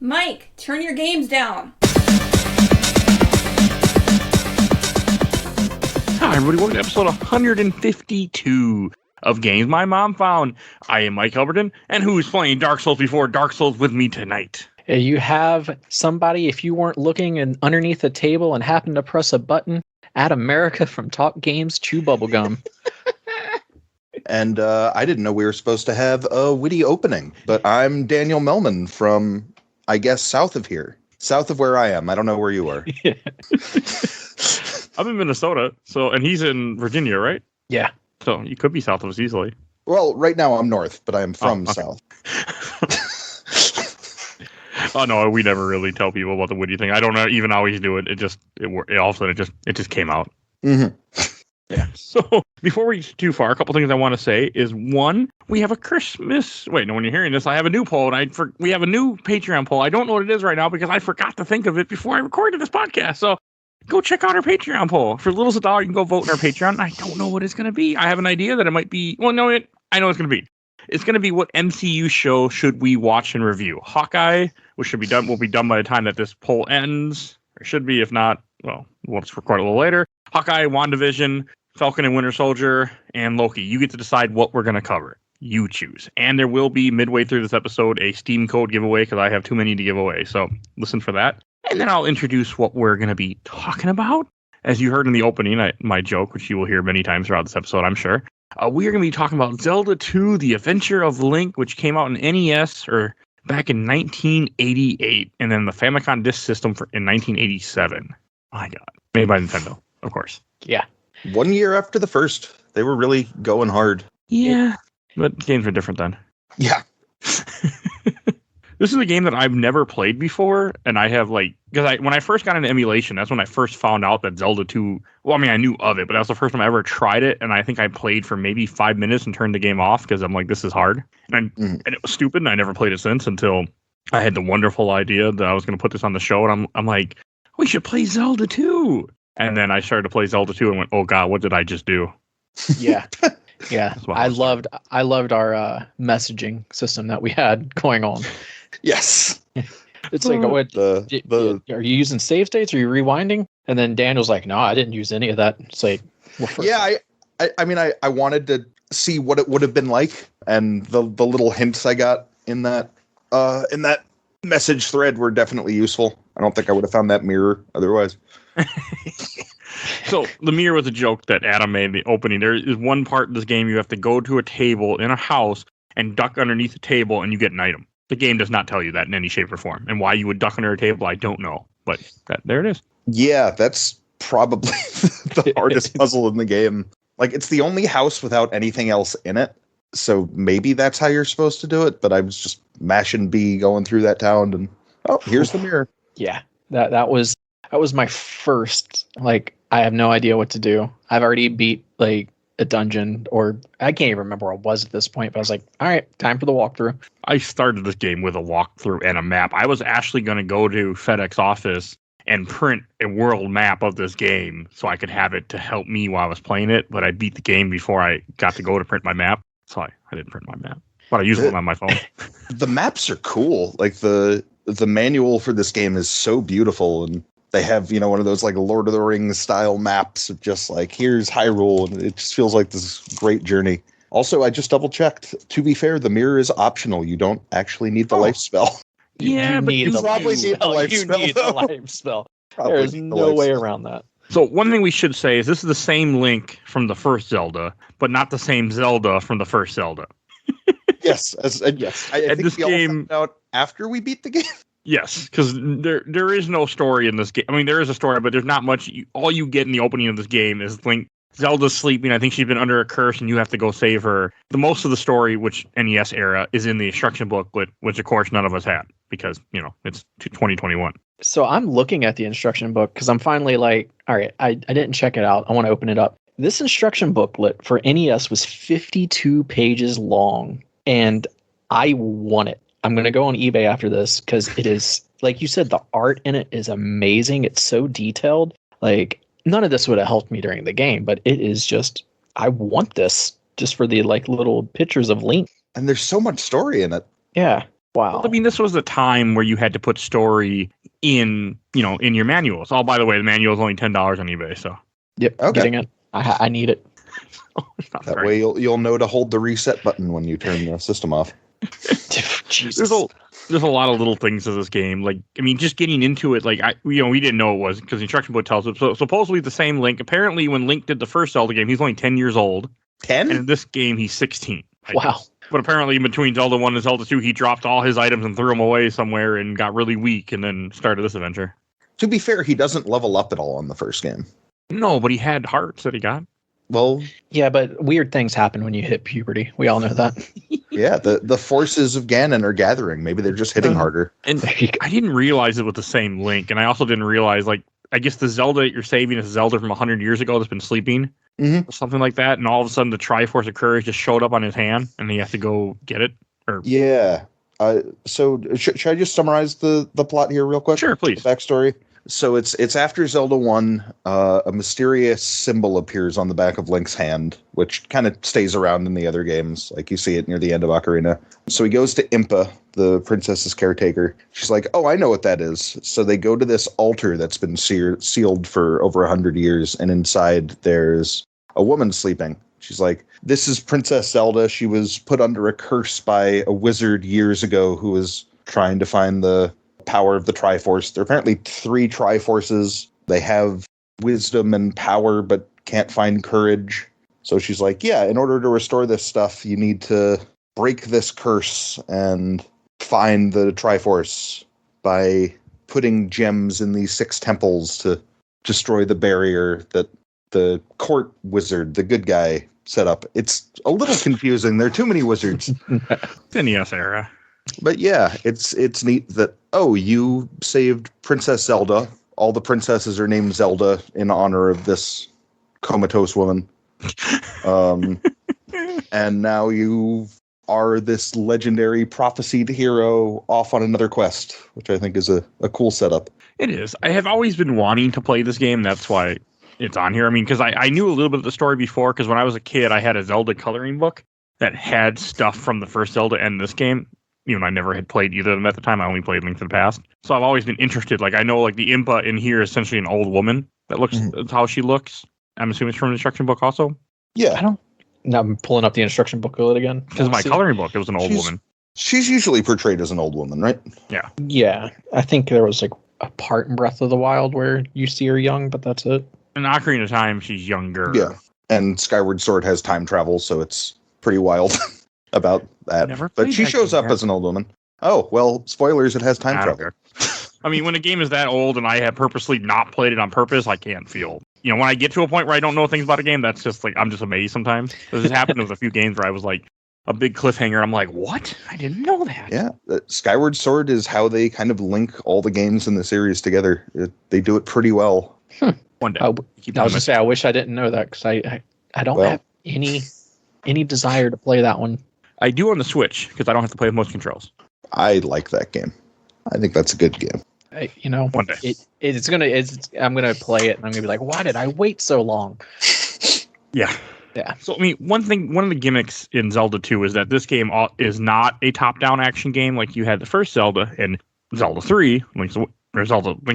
Mike, turn your games down. Hi, everybody. Welcome to episode 152 of Games My Mom Found. I am Mike Albertin, and who's playing Dark Souls before Dark Souls with me tonight? You have somebody, if you weren't looking underneath the table and happened to press a button, add Merica from Talk Games Chew Bubblegum. And I didn't know we were supposed to have a witty opening, but I'm Daniel Mellman from, I guess, south of here. South of where I am. I don't know where you are. I'm in Minnesota, and he's in Virginia, right? Yeah. So you could be south of us easily. Well, right now I'm north, but I'm from south. Oh no, we never really tell people about the witty thing. I don't even always do it. All of a sudden it just came out. Mm-hmm. Yeah. So before we get too far, a couple things I want to say is one, we have a Christmas. Wait, no, when you're hearing this, I have a new poll, and we have a new Patreon poll. I don't know what it is right now because I forgot to think of it before I recorded this podcast. So go check out our Patreon poll. For little as $1, you can go vote in our Patreon. I don't know what it's going to be. I have an idea that it might be. Well, no, I know it's going to be. It's going to be what MCU show should we watch and review. Hawkeye, which will be done by the time that this poll ends. Or should be, if not, well, we'll just record a little later. Hawkeye, WandaVision, Falcon and Winter Soldier, and Loki. You get to decide what we're going to cover. You choose. And there will be, midway through this episode, a Steam code giveaway because I have too many to give away. So listen for that. And then I'll introduce what we're going to be talking about. As you heard in the opening, my joke, which you will hear many times throughout this episode, I'm sure. We are going to be talking about Zelda 2, The Adventure of Link, which came out in NES back in 1988, and then the Famicom Disk System in 1987. My God. Made by Nintendo, of course. Yeah. 1 year after the first. They were really going hard. Yeah. But games were different then. Yeah. This is a game that I've never played before, and I have because when I first got into emulation, that's when I first found out that Zelda 2, well, I mean, I knew of it, but that was the first time I ever tried it, and I think I played for maybe 5 minutes and turned the game off because I'm like, this is hard. And it was stupid, and I never played it since until I had the wonderful idea that I was going to put this on the show, and I'm like, we should play Zelda 2. And then I started to play Zelda 2 and went, oh God, what did I just do? Yeah. Yeah. I loved our messaging system that we had going on. Yes. It's like, what? Are you using save states? Are you rewinding? And then Daniel's like, no, I didn't use any of that. It's like, well, yeah, I mean, I wanted to see what it would have been like, and the little hints I got in that message thread were definitely useful. I don't think I would have found that mirror otherwise. So the mirror was a joke that Adam made in the opening. There is one part in this game you have to go to a table in a house and duck underneath the table and you get an item. The game does not tell you that in any shape or form. And why you would duck under a table, I don't know. But there it is. Yeah, that's probably the hardest puzzle in the game. Like, it's the only house without anything else in it. So maybe that's how you're supposed to do it. But I was just mashing B going through that town and, oh, here's the mirror. Yeah, that was my first, I have no idea what to do. I've already beat, a dungeon, or I can't even remember where I was at this point, but I was like, all right, time for the walkthrough. I started this game with a walkthrough and a map. I was actually going to go to FedEx office and print a world map of this game so I could have it to help me while I was playing it, but I beat the game before I got to go to print my map, so I didn't print my map. But I used one on my phone. The maps are cool. Like, the manual for this game is so beautiful, and they have, one of those Lord of the Rings style maps of just here's Hyrule, and it just feels like this great journey. Also, I just double checked. To be fair, the mirror is optional. You don't actually need the life spell. Yeah, but you probably need the life spell. You need the life spell. There's no way around that. So one thing we should say is this is the same Link from the first Zelda, but not the same Zelda from the first Zelda. Yes, yes. I think this we all game found out after we beat the game. Yes, because there is no story in this game. I mean, there is a story, but there's not much. All you get in the opening of this game is Link. Zelda's sleeping. I think she's been under a curse, and you have to go save her. The most of the story, which NES era, is in the instruction booklet, which of course none of us had because it's 2021. So I'm looking at the instruction book because I'm finally all right, I didn't check it out. I want to open it up. This instruction booklet for NES was 52 pages long, and I want it. I'm going to go on eBay after this because it is, like you said, the art in it is amazing. It's so detailed. None of this would have helped me during the game, but it is just, I want this just for the little pictures of Link. And there's so much story in it. Yeah. Wow. Well, I mean, this was the time where you had to put story in your manuals. Oh, by the way, the manual is only $10 on eBay. So Yep. Okay. Getting it. I need it. That way you'll know to hold the reset button when you turn the system off. Jesus. There's a lot of little things to this game. Like, I mean, just getting into it, like, we didn't know it was because the instruction book tells us. So supposedly the same Link. Apparently, when Link did the first Zelda game, he's only 10 years old. 10? And in this game, he's 16. Wow. But apparently, in between Zelda 1 and Zelda 2, he dropped all his items and threw them away somewhere and got really weak and then started this adventure. To be fair, he doesn't level up at all in the first game. No, but he had hearts that he got. Well, Yeah, but weird things happen when you hit puberty. We all know that. yeah, the forces of Ganon are gathering. Maybe they're just hitting harder. And There you go. I didn't realize it with the same Link. And I also didn't realize, like, I guess the Zelda that you're saving is Zelda from 100 years ago that's been sleeping. Mhm. Or something like that. And all of a sudden, the Triforce of Courage just showed up on his hand and he has to go get it. Or Yeah. So should I just summarize the plot here real quick? Sure, please. The backstory. So it's after Zelda 1, a mysterious symbol appears on the back of Link's hand, which kind of stays around in the other games. Like you see it near the end of Ocarina. So he goes to Impa, the princess's caretaker. She's like, oh, I know what that is. So they go to this altar that's been sealed for over 100 years. And inside there's a woman sleeping. She's like, this is Princess Zelda. She was put under a curse by a wizard years ago who was trying to find the power of the Triforce. There are apparently 3 Triforces. They have wisdom and power, but can't find courage. So she's like, yeah, in order to restore this stuff, you need to break this curse and find the Triforce by putting gems in these 6 temples to destroy the barrier that the court wizard, the good guy, set up. It's a little confusing. There are too many wizards. It's in NES era. But yeah, it's neat that, oh, you saved Princess Zelda. All the princesses are named Zelda in honor of this comatose woman. And now you are this legendary prophesied hero off on another quest, which I think is a cool setup. It is. I have always been wanting to play this game. That's why it's on here. I mean, because I knew a little bit of the story before, because when I was a kid, I had a Zelda coloring book that had stuff from the first Zelda and this game. Even though I never had played either of them at the time, I only played Link to the Past. So I've always been interested. Like, I know, like, the Impa in here is essentially an old woman. That looks, that's how she looks. I'm assuming it's from the instruction book also. Yeah. Now I'm pulling up the instruction booklet again. Because my coloring book, it was an old woman. She's usually portrayed as an old woman, right? Yeah, I think there was like a part in Breath of the Wild where you see her young, but that's it. In Ocarina of Time, she's younger. Yeah. And Skyward Sword has time travel, so it's pretty wild about that. Never But played she that shows game up yet. as an old woman. Oh, well, spoilers, it has time I don't travel. care. I mean, when a game is that old and I have purposely not played it on purpose, I can't feel. When I get to a point where I don't know things about a game, that's just like, I'm just amazed sometimes. This has happened with a few games where I was like, a big cliffhanger. I'm like, what? I didn't know that. Yeah, Skyward Sword is how they kind of link all the games in the series together. They do it pretty well. One day. I was Keep going to say, I wish I didn't know that because I don't have any desire to play that one. I do on the Switch because I don't have to play with most controls. I like that game. I think that's a good game. One day. I'm gonna play it and I'm gonna be like, why did I wait so long? Yeah. Yeah. So, I mean, one of the gimmicks in Zelda 2 is that this game is not a top-down action game like you had the first Zelda and Zelda 3, Link's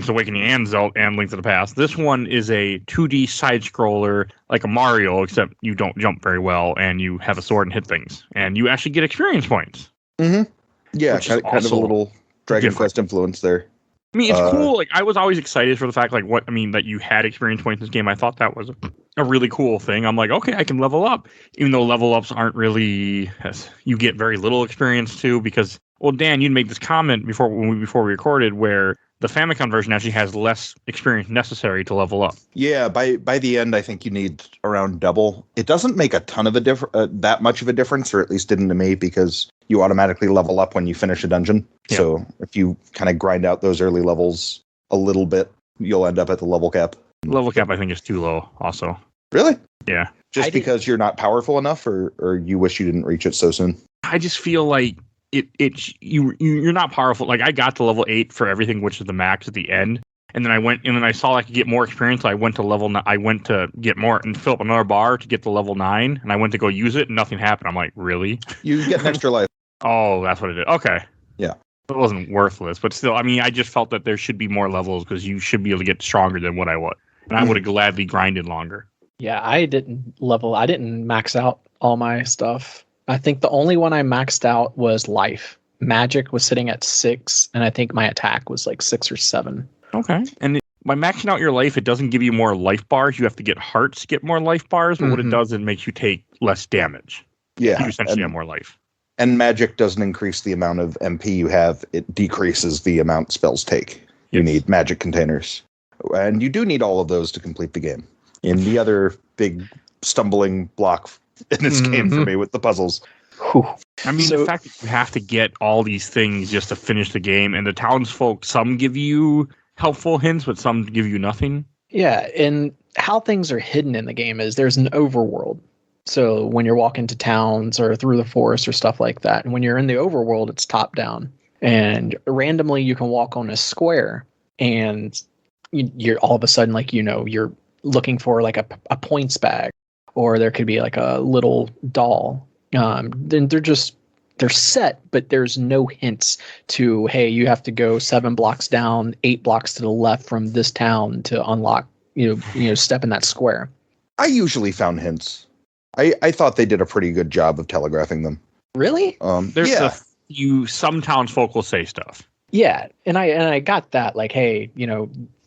Awakening and Link to the Past. This one is a 2D side-scroller like a Mario, except you don't jump very well and you have a sword and hit things. And you actually get experience points. Mm-hmm. Yeah, Which is kind of a also little Dragon different. Quest influence there. I mean, it's cool. Like, I was always excited for the fact, that you had experience points in this game. I thought that was a really cool thing. I'm like, okay, I can level up, even though level ups aren't really, you get very little experience too, because, well, Dan, you'd made this comment before we recorded where the Famicom version actually has less experience necessary to level up. Yeah, by the end, I think you need around double. It doesn't make a ton of that much of a difference, or at least didn't to me, because you automatically level up when you finish a dungeon. Yeah. So if you kind of grind out those early levels a little bit, you'll end up at the level cap. Level cap, I think, is too low also. Really? Yeah. Just because you're not powerful enough, or you wish you didn't reach it so soon? I just feel like you're not powerful. Like, I got to level 8 for everything, which is the max at the end. And then I saw I could get more experience. So I went to get more and fill up another bar to get to level 9. And I went to go use it and nothing happened. I'm like, really? You get an extra life. Oh, that's what it is. Okay. Yeah. It wasn't worthless, but still, I mean, I just felt that there should be more levels because you should be able to get stronger than what I was. And I would have gladly grinded longer. Yeah, I didn't max out all my stuff. I think the only one I maxed out was life. Magic was sitting at 6, and I think my attack was like 6 or 7. Okay. And by maxing out your life, it doesn't give you more life bars. You have to get hearts to get more life bars, but what it does is it makes you take less damage. Yeah. You essentially have more life. And magic doesn't increase the amount of MP you have. It decreases the amount spells take. You need magic containers. And you do need all of those to complete the game. And the other big stumbling block in this game for me with the puzzles. Whew. I mean, the fact that you have to get all these things just to finish the game, and the townsfolk, some give you helpful hints, but some give you nothing. Yeah, and how things are hidden in the game is there's an overworld. So when you're walking to towns or through the forest or stuff like that, and when you're in the overworld, it's top down. And randomly you can walk on a square, and you're all of a sudden, like, you're looking for like a points bag, or there could be like a little doll. Then they're set, but there's no hints to, hey, you have to go 7 blocks down, 8 blocks to the left from this town to unlock, step in that square. I usually found hints. I thought they did a pretty good job of telegraphing them. Really? There's some townsfolk will say stuff. Yeah, and I got that, like, hey,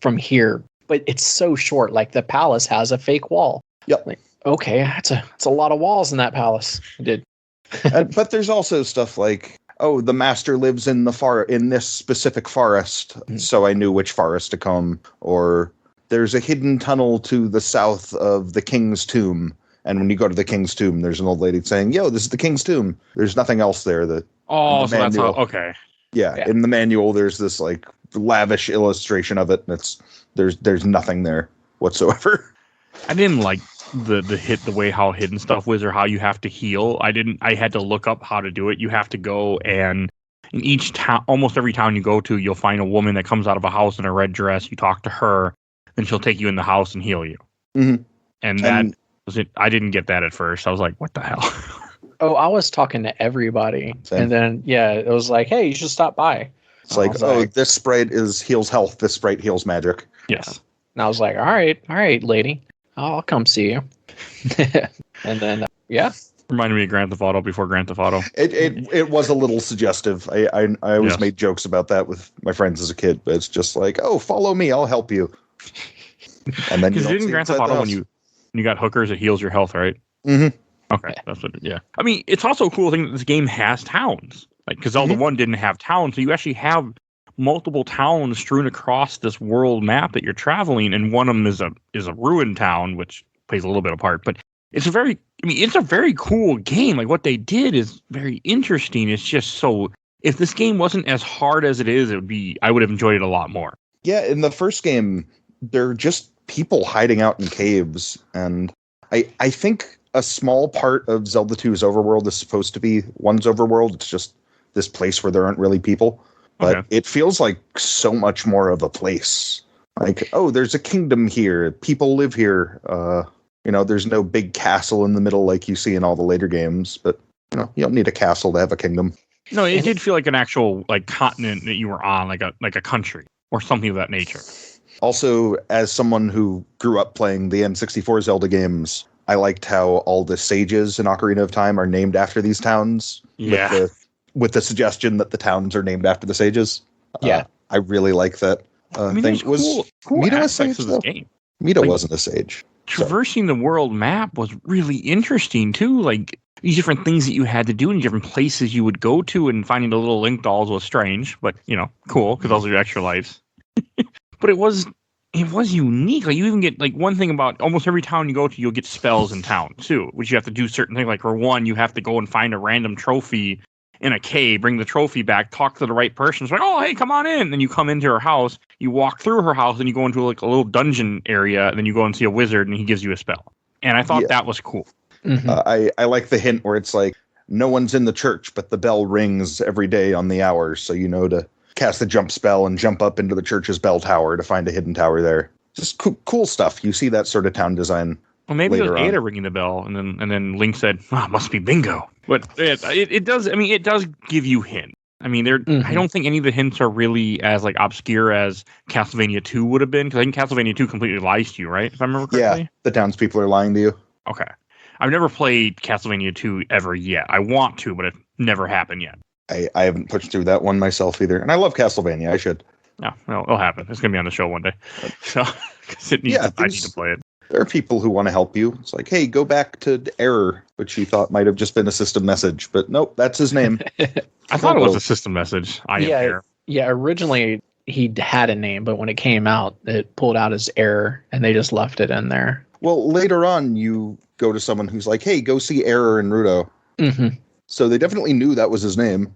from here, but it's so short. Like the palace has a fake wall. Yep. Like, okay, that's a lot of walls in that palace. I did. But there's also stuff like, oh, the master lives in this specific forest, so I knew which forest to come. Or there's a hidden tunnel to the south of the king's tomb. And when you go to the king's tomb, there's an old lady saying, yo, this is the king's tomb. There's nothing else there. So that's how, okay. Yeah, in the manual, there's this like lavish illustration of it, and there's nothing there whatsoever. I didn't like the way how hidden stuff was, or how you have to heal. I had to look up how to do it. You have to go, and in each town, almost every town you go to, you'll find a woman that comes out of a house in a red dress. You talk to her, then she'll take you in the house and heal you. Mm-hmm. And that was it. I didn't get that at first. I was like, what the hell? Oh, I was talking to everybody. Same. And then, it was like, hey, you should stop by. It's like, this sprite heals health. This sprite heals magic. Yes. And I was like, all right, lady. I'll come see you. And then, Reminded me of Grand Theft Auto before Grand Theft Auto. It was a little suggestive. I always made jokes about that with my friends as a kid, but it's just like, oh, follow me, I'll help you. And then because didn't Grand Theft Auto when you got hookers, it heals your health, right? Mm-hmm. Okay, that's what. Yeah, I mean, it's also a cool thing that this game has towns, like because Zelda 1 didn't have towns, so you actually have multiple towns strewn across this world map that you're traveling, and one of them is a ruined town, which plays a little bit of part, but it's a very cool game. Like what they did is very interesting. It's just so, if this game wasn't as hard as it is, I would have enjoyed it a lot more. Yeah, in the first game, they're just people hiding out in caves, and I think a small part of Zelda 2's overworld is supposed to be 1's overworld. It's just this place where there aren't really people. But it feels like so much more of a place. Like, oh, there's a kingdom here. People live here. There's no big castle in the middle like you see in all the later games. But, you don't need a castle to have a kingdom. No, it did feel like an actual like continent that you were on, like a country or something of that nature. Also, as someone who grew up playing the N64 Zelda games, I liked how all the sages in Ocarina of Time are named after these towns. Yeah. With the suggestion that the towns are named after the sages. Yeah. I really like that thing. Cool Mito a aspects sage, of this game. Mito wasn't a sage. Traversing the world map was really interesting, too. Like, these different things that you had to do in different places you would go to, and finding the little Link dolls was strange, but, cool, because those are your extra lives. But it was unique. Like, you even get, like, one thing about almost every town you go to, you'll get spells in town, too, which you have to do certain things. Like, for one, you have to go and find a random trophy in a cave, bring the trophy back, talk to the right person. It's like, oh, hey, come on in. Then you come into her house, you walk through her house, and you go into like a little dungeon area, and then you go and see a wizard, and he gives you a spell. And I thought that was cool. Mm-hmm. I like the hint where it's like, no one's in the church, but the bell rings every day on the hour, so you know to cast the jump spell and jump up into the church's bell tower to find a hidden tower there. Just cool stuff. You see that sort of town design. Well, maybe it was Ada ringing the bell, and then Link said, "Must be bingo." But it does. I mean, it does give you hints. I mean, I don't think any of the hints are really as like obscure as Castlevania 2 would have been, because I think Castlevania 2 completely lies to you, right? If I remember correctly. Yeah, the townspeople are lying to you. Okay. I've never played Castlevania 2 ever yet. I want to, but it never happened yet. I haven't pushed through that one myself either. And I love Castlevania. I should. No, it'll happen. It's going to be on the show one day. So, because I need to play it. There are people who want to help you. It's like, hey, go back to Error, which he thought might have just been a system message. But nope, that's his name. I thought it was a system message. Yeah, originally he had a name, but when it came out, it pulled out as Error, and they just left it in there. Well, later on, you go to someone who's like, hey, go see Error and Rudo. Mm-hmm. So they definitely knew that was his name.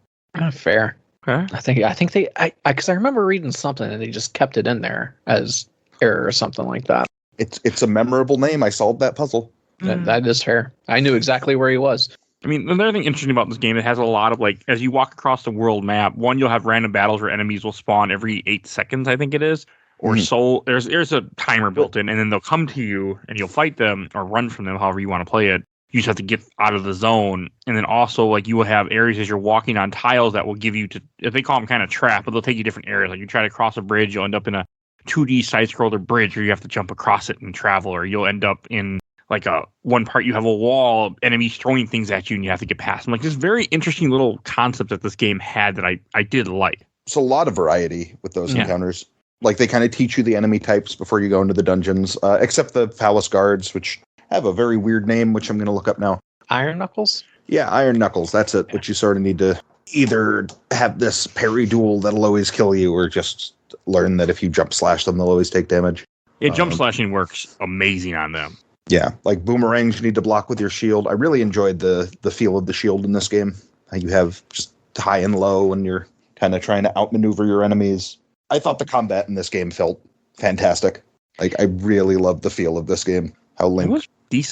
Fair. Okay. I think they, because I remember reading something and they just kept it in there as Error or something like that. It's a memorable name. I solved that puzzle. That is fair. I knew exactly where he was. I mean, another thing interesting about this game, it has a lot of, like, as you walk across the world map, one, you'll have random battles where enemies will spawn every 8 seconds, I think it is. Or so there's a timer built in, and then they'll come to you and you'll fight them or run from them, however you want to play it. You just have to get out of the zone. And then also, like, you will have areas as you're walking on tiles that will give you they call them kind of trap, but they'll take you different areas. Like, you try to cross a bridge, you'll end up in a 2D side-scroller bridge where you have to jump across it and travel, or you'll end up in like one part you have a wall, enemies throwing things at you and you have to get past them. Like, this very interesting little concept that this game had that I did like. It's a lot of variety with those encounters. Like, they kind of teach you the enemy types before you go into the dungeons, except the Phallus Guards, which have a very weird name, which I'm going to look up now. Iron Knuckles? Yeah, Iron Knuckles. That's it. Which you sort of need to either have this parry duel that'll always kill you, or just learn that if you jump slash them, they'll always take damage. Yeah, jump slashing works amazing on them. Yeah, like boomerangs you need to block with your shield. I really enjoyed the feel of the shield in this game. You have just high and low, and you're kind of trying to outmaneuver your enemies. I thought the combat in this game felt fantastic. Like, I really loved the feel of this game. How Link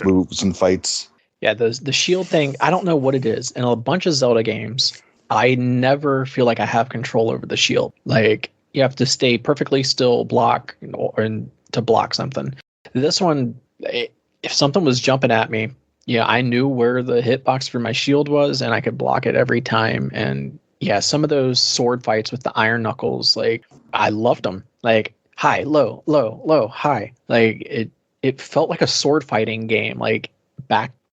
moves and fights. Yeah, the shield thing, I don't know what it is. In a bunch of Zelda games, I never feel like I have control over the shield. Like, you have to stay perfectly still, block, or to block something. This one, if something was jumping at me, yeah, I knew where the hitbox for my shield was, and I could block it every time. And yeah, some of those sword fights with the Iron Knuckles, like, I loved them. Like, high, low, low, low, high. Like, it felt like a sword fighting game. Like,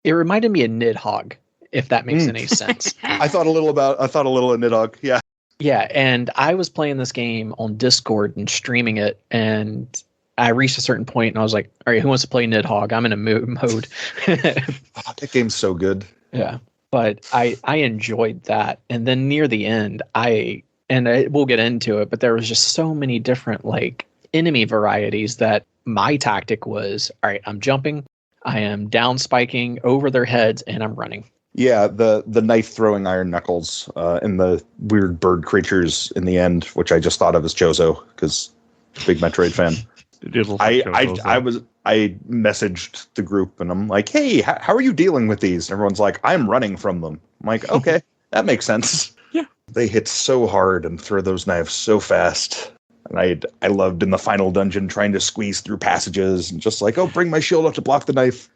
it reminded me of Nidhogg, if that makes any sense. I thought a little of Nidhogg. Yeah. Yeah, and I was playing this game on Discord and streaming it, and I reached a certain point, and I was like, all right, who wants to play Nidhogg? I'm in a mode. That game's so good. Yeah, but I enjoyed that. And then near the end, we'll get into it, but there was just so many different, like, enemy varieties that my tactic was, all right, I'm jumping, I am down spiking over their heads, and I'm running. Yeah, the knife throwing Iron Knuckles and the weird bird creatures in the end, which I just thought of as Chozo because big Metroid fan. I messaged the group and I'm like, hey, how are you dealing with these? And everyone's like, I'm running from them. I'm like, okay, that makes sense. Yeah, they hit so hard and throw those knives so fast. And I loved in the final dungeon trying to squeeze through passages and just like, oh, bring my shield up to block the knife.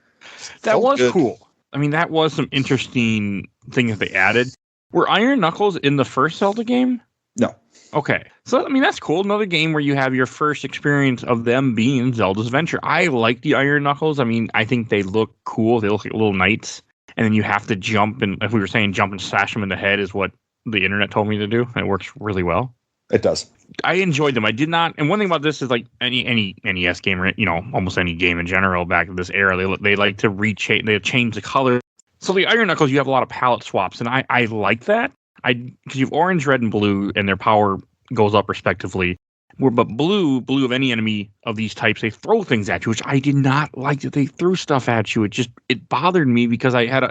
That was cool. I mean, that was some interesting things that they added. Were Iron Knuckles in the first Zelda game? No. Okay. So, I mean, that's cool. Another game where you have your first experience of them being Zelda's Adventure. I like the Iron Knuckles. I mean, I think they look cool. They look like little knights. And then you have to jump, and if we were saying jump and slash them in the head is what the internet told me to do. And it works really well. It does. I enjoyed them. I did not. And one thing about this is, like any NES game, or almost any game in general back in this era, they like to change the color. So the Iron Knuckles, you have a lot of palette swaps, and I like that. Because you have orange, red, and blue, and their power goes up respectively. But blue of any enemy of these types, they throw things at you, which I did not like that they threw stuff at you. It bothered me because I had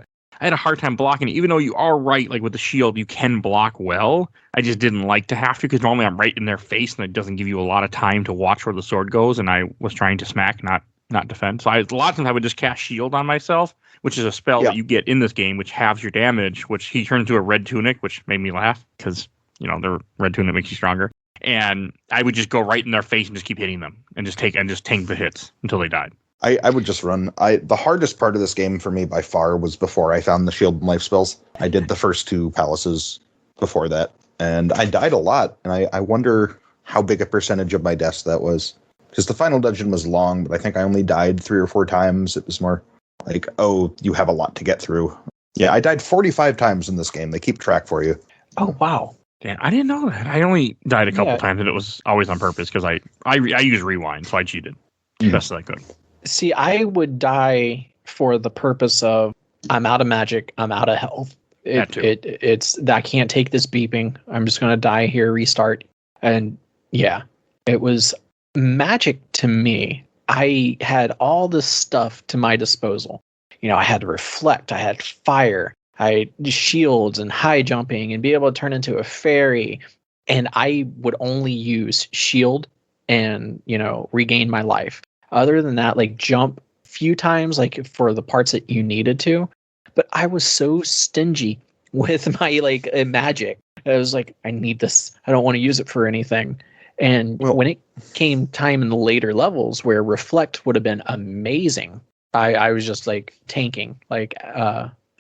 a hard time blocking it. Even though you are right, like with the shield, you can block well. I just didn't like to have to, because normally I'm right in their face, and it doesn't give you a lot of time to watch where the sword goes, and I was trying to smack, not defend. So a lot of times I would just cast shield on myself, which is a spell that you get in this game, which halves your damage, which he turned into a red tunic, which made me laugh, because, the red tunic makes you stronger. And I would just go right in their face and just keep hitting them, and just tank the hits until they died. I would just run. The hardest part of this game for me by far was before I found the shield and life spells. I did the first two palaces before that. and I died a lot. And I wonder how big a percentage of my deaths that was. Because the final dungeon was long, but I think I only died 3 or 4 times. It was more like, oh, you have a lot to get through. Yeah, I died 45 times in this game. They keep track for you. Oh, wow. Damn, I didn't know that. I only died a couple times, and it was always on purpose because I use rewind, so I cheated as best as I could. See, I would die for the purpose of I'm out of magic, I'm out of health. It's I can't take this beeping. I'm just gonna die here, restart. And yeah, it was magic to me. I had all this stuff to my disposal. You know, I had reflect, I had fire, I had shields and high jumping and be able to turn into a fairy. And I would only use shield and, you know, regain my life. Other than that, like jump a few times, like for the parts that you needed to. But I was so stingy with my like magic. I was like, I need this. I don't want to use it for anything. And when it came time in the later levels where reflect would have been amazing, I was just like tanking, like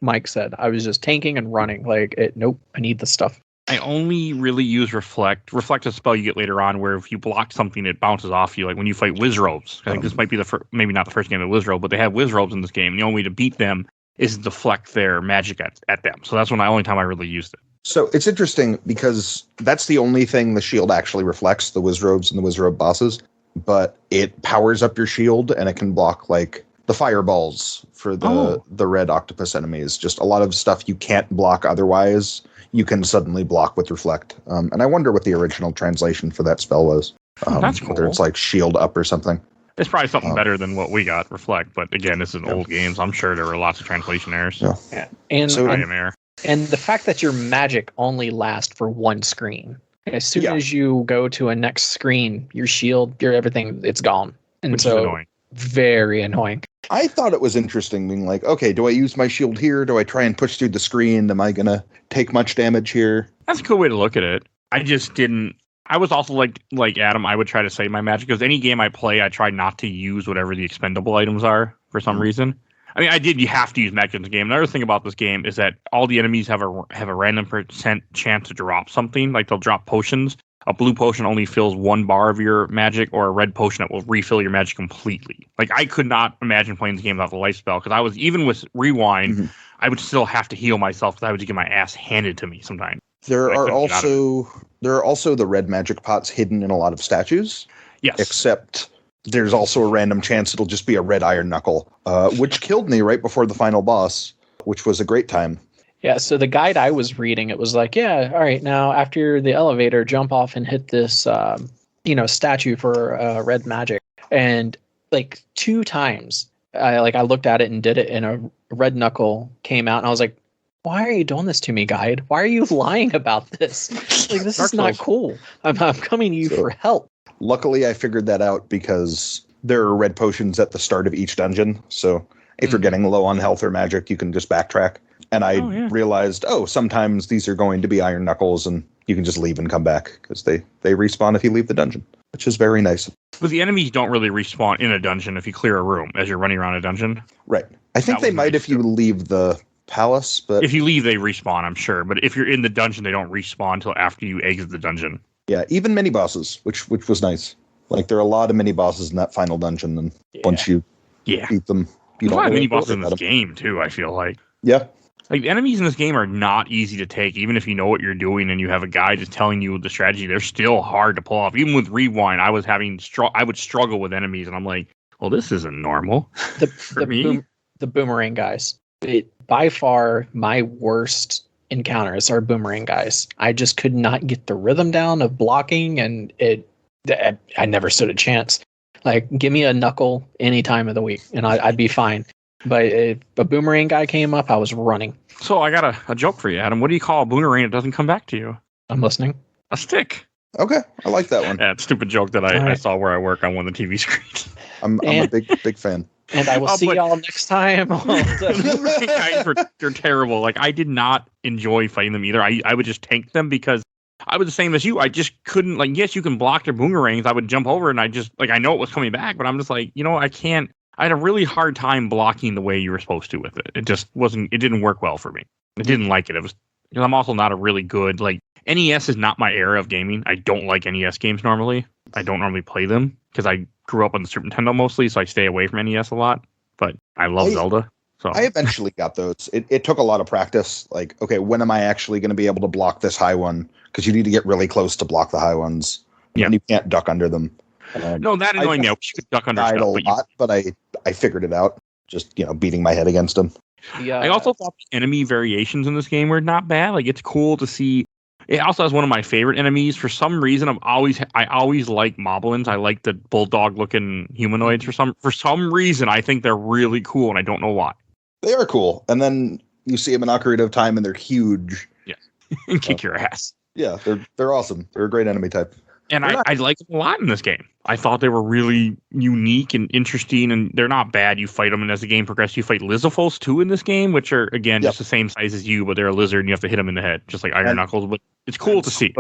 Mike said. I was just tanking and running. Like, nope, I need this stuff. I only really use reflect. Reflect is a spell you get later on where if you block something, it bounces off you. Like when you fight Wizrobes. I think this might be maybe not the first game of Wizrobe, but they have Wizrobes in this game. The only way to beat them is to deflect their magic at them. So that's the only time I really used it. So it's interesting because that's the only thing the shield actually reflects, the Wizrobes and the Wizrobe bosses. But it powers up your shield and it can block like the fireballs for the red octopus enemies. Just a lot of stuff you can't block otherwise, you can suddenly block with reflect. And I wonder what the original translation for that spell was. That's cool. Whether it's like shield up or something. It's probably something better than what we got, reflect. But again, this is an old game, so I'm sure there were lots of translation errors. Yeah. And the fact that your magic only lasts for one screen. As soon as you go to a next screen, your shield, your everything, it's gone. And which is annoying. Very annoying. I thought it was interesting being like, okay, do I use my shield here? Do I try and push through the screen? Am I going to take much damage here? That's a cool way to look at it. I just didn't. I was also like Adam, I would try to save my magic because any game I play, I try not to use whatever the expendable items are for some reason. I mean, you have to use magic in the game. Another thing about this game is that all the enemies have a random % chance to drop something. Like they'll drop potions. A blue potion only fills 1 bar of your magic, or a red potion that will refill your magic completely. Like I could not imagine playing this game without the life spell because I was, even with rewind, I would still have to heal myself because I would just get my ass handed to me sometimes. There are also the red magic pots hidden in a lot of statues. Yes. Except there's also a random chance it'll just be a red iron knuckle, which killed me right before the final boss, which was a great time. Yeah, so the guide I was reading, it was like, yeah, all right, now after the elevator, jump off and hit this, statue for red magic. And like 2 times, I looked at it and did it, and a red knuckle came out, and I was like, why are you doing this to me, guide? Why are you lying about this? Like, this is not cool. I'm coming to you for help. Luckily, I figured that out because there are red potions at the start of each dungeon. So if you're getting low on health or magic, you can just backtrack. And I realized, sometimes these are going to be iron knuckles, and you can just leave and come back because they respawn if you leave the dungeon, which is very nice. But the enemies don't really respawn in a dungeon if you clear a room as you're running around a dungeon. Right. I think they might if you leave the palace, but if you leave, they respawn, I'm sure. But if you're in the dungeon, they don't respawn until after you exit the dungeon. Yeah, even mini bosses, which was nice. Like there are a lot of mini bosses in that final dungeon, and once you beat them, you don't. There's a lot of mini bosses in this game too. I feel like. Yeah. Like the enemies in this game are not easy to take, even if you know what you're doing and you have a guide just telling you the strategy. They're still hard to pull off. Even with rewind, I would struggle with enemies, and I'm like, well, this isn't normal for me. The boomerang guys. By far, my worst encounters are boomerang guys. I just could not get the rhythm down of blocking, and I never stood a chance. Like, give me a knuckle any time of the week, and I'd be fine. But if a boomerang guy came up, I was running. So I got a joke for you, Adam. What do you call a boomerang that doesn't come back to you? I'm listening. A stick. Okay, I like that one. Yeah, stupid joke that I saw where I work on one of the TV screens. I'm a big fan. And I will see y'all next time. They're terrible. Like, I did not enjoy fighting them either. I would just tank them because I was the same as you. I just couldn't, like, yes, you can block their boomerangs. I would jump over and I just, like, I know it was coming back, but I'm just like, I can't. I had a really hard time blocking the way you were supposed to with it. It just it didn't work well for me. I didn't like it. It was, because I'm also not a really good, like, NES is not my era of gaming. I don't like NES games normally. I don't normally play them because I grew up on the Super Nintendo mostly, so I stay away from NES a lot. But I love Zelda. So I eventually got those. It took a lot of practice. Like, okay, when am I actually going to be able to block this high one? Because you need to get really close to block the high ones. And you can't duck under them. No, that annoying me. I wish you could duck under stuff. But I figured it out. Just, beating my head against them. Yeah. I also thought the enemy variations in this game were not bad. Like, it's cool to see. It also has one of my favorite enemies. For some reason, I always like moblins. I like the bulldog-looking humanoids. For some reason, I think they're really cool, and I don't know why. They are cool. And then you see them in Ocarina of Time, and they're huge. Yeah, and kick your ass. Yeah, they're awesome. They're a great enemy type. And I like them a lot in this game. I thought they were really unique and interesting, and they're not bad. You fight them, and as the game progresses, you fight Lizalfos too in this game, which are, again, just the same size as you, but they're a lizard, and you have to hit them in the head, just like Iron Knuckles. But it's cool to see.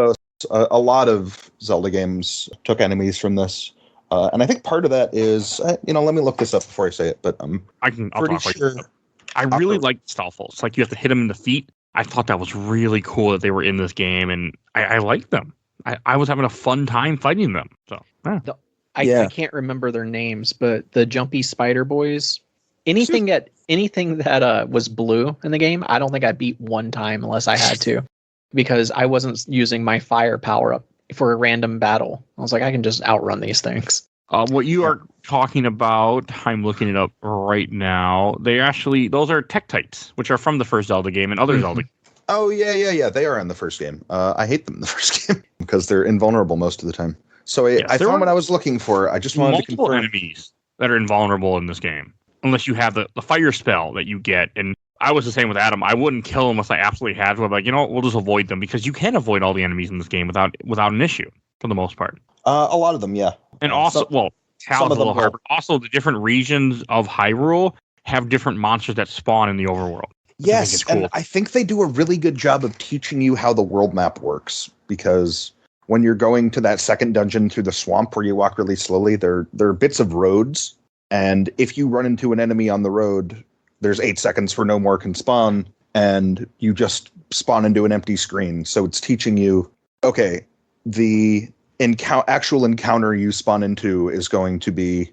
A lot of Zelda games took enemies from this. And I think part of that is, let me look this up before I say it, but I'll talk sure. I really like Stalfos. Like, you have to hit them in the feet. I thought that was really cool that they were in this game, and I liked them. I was having a fun time fighting them. So I can't remember their names, but the jumpy spider boys, anything that was blue in the game, I don't think I beat one time unless I had to, because I wasn't using my fire power up for a random battle. I was like, I can just outrun these things. What you are talking about, I'm looking it up right now. Those are Tektites, which are from the first Zelda game and other Zelda games. Oh, yeah. They are in the first game. I hate them in the first game because they're invulnerable most of the time. So I found what I was looking for. I just wanted to confirm. Multiple enemies that are invulnerable in this game, unless you have the fire spell that you get. And I was the same with Adam. I wouldn't kill them unless I absolutely had to. I'm like, we'll just avoid them, because you can avoid all the enemies in this game without an issue for the most part. A lot of them, yeah. And also, Tal's a little hard, but also the different regions of Hyrule have different monsters that spawn in the overworld. Yes, cool. And I think they do a really good job of teaching you how the world map works, because when you're going to that second dungeon through the swamp where you walk really slowly, there are bits of roads, and if you run into an enemy on the road, there's 8 seconds for no more can spawn, and you just spawn into an empty screen. So it's teaching you, okay, the actual encounter you spawn into is going to be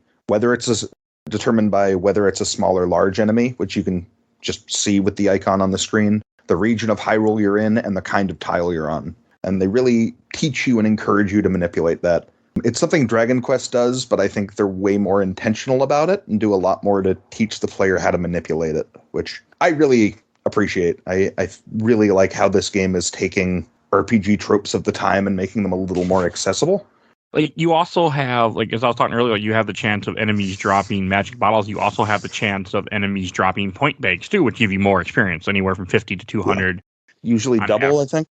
determined by whether it's a small or large enemy, which you can just see with the icon on the screen, the region of Hyrule you're in, and the kind of tile you're on. And they really teach you and encourage you to manipulate that. It's something Dragon Quest does, but I think they're way more intentional about it and do a lot more to teach the player how to manipulate it, which I really appreciate. I really like how this game is taking RPG tropes of the time and making them a little more accessible. Like, you also have, like, as I was talking earlier, you have the chance of enemies dropping magic bottles. You also have the chance of enemies dropping point bags too, which give you more experience, anywhere from 50 to 200. Yeah. Usually double, I think,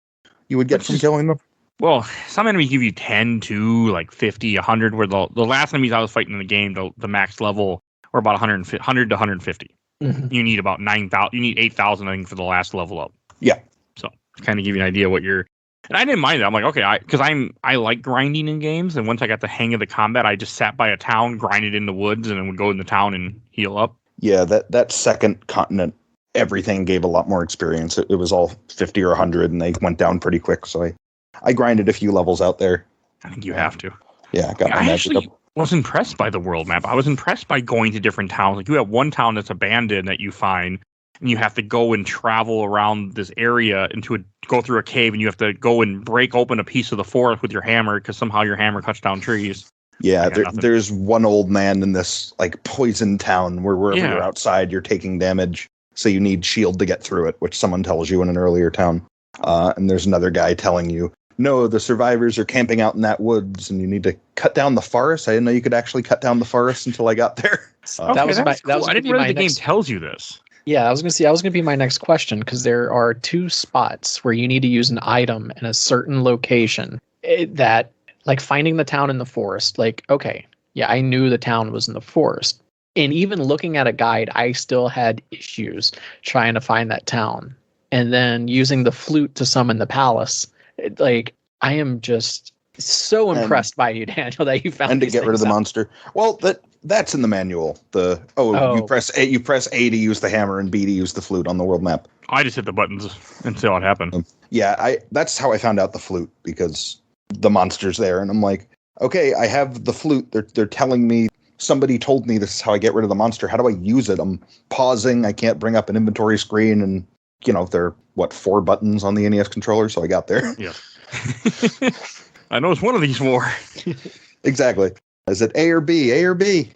you would get from killing them. Well, some enemies give you 10 to like 50, 100, where the last enemies I was fighting in the game, the max level, were about 100 to 150. Mm-hmm. You need about 9,000. You need 8,000, I think, for the last level up. Yeah. So, kind of give you an idea what you're. And I didn't mind it. I'm like, okay, because I like grinding in games, and once I got the hang of the combat, I just sat by a town, grinded in the woods, and then would go in the town and heal up. Yeah, that second continent, everything gave a lot more experience. It was all 50 or 100, and they went down pretty quick. So I grinded a few levels out there. I think you have to. Yeah, I actually was impressed by the world map. I was impressed by going to different towns. Like, you have one town that's abandoned that you find, and you have to go and travel around this area go through a cave, and you have to go and break open a piece of the forest with your hammer, because somehow your hammer cuts down trees. Yeah, there's one old man in this like poison town where wherever you're outside, you're taking damage. So you need shield to get through it, which someone tells you in an earlier town. And there's another guy telling you, no, the survivors are camping out in that woods, and you need to cut down the forest. I didn't know you could actually cut down the forest until I got there. That was cool. I didn't realize the game tells you this. Yeah, I was going to be my next question, because there are 2 spots where you need to use an item in a certain location that, like, finding the town in the forest. Like, okay, yeah, I knew the town was in the forest. And even looking at a guide, I still had issues trying to find that town. And then using the flute to summon the palace. I am just So impressed by you, Daniel, that you found and to these get rid of things the out. monster. Well, that's in the manual. You press A to use the hammer and B to use the flute on the world map. I just hit the buttons and see what happened. Yeah, that's how I found out the flute, because the monster's there, and I'm like, okay, I have the flute. They're telling me, somebody told me this is how I get rid of the monster. How do I use it? I'm pausing. I can't bring up an inventory screen, and there are 4 buttons on the NES controller, so I got there. Yeah. I know it's one of these 4. Exactly. Is it A or B? A or B?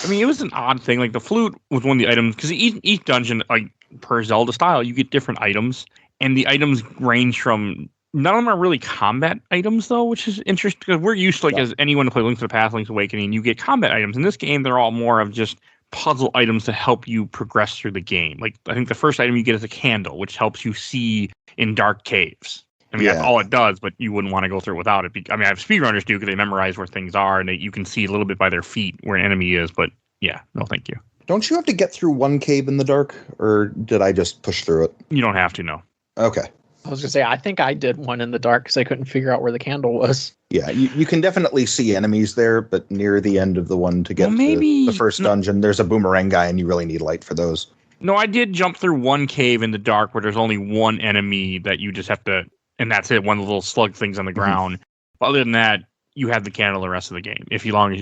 I mean, it was an odd thing. Like, the flute was one of the items, because each dungeon, like, per Zelda style, you get different items, and the items range from... None of them are really combat items, though, which is interesting, because we're used to, as anyone to play Link to the Past, Link's Awakening, you get combat items. In this game, they're all more of just puzzle items to help you progress through the game. Like, I think the first item you get is a candle, which helps you see in dark caves. I mean, that's all it does, but you wouldn't want to go through it without it. I have speedrunners do, because they memorize where things are, and you can see a little bit by their feet where an enemy is, but yeah, no thank you. Don't you have to get through one cave in the dark, or did I just push through it? You don't have to, no. Okay. I was going to say, I think I did one in the dark because I couldn't figure out where the candle was. Yeah, you can definitely see enemies there, but near the end of the one to get to the first dungeon, there's a boomerang guy, and you really need light for those. No, I did jump through one cave in the dark where there's only one enemy that you just have to, and that's it, one of the little slug things on the ground. But other than that, you have the candle the rest of the game.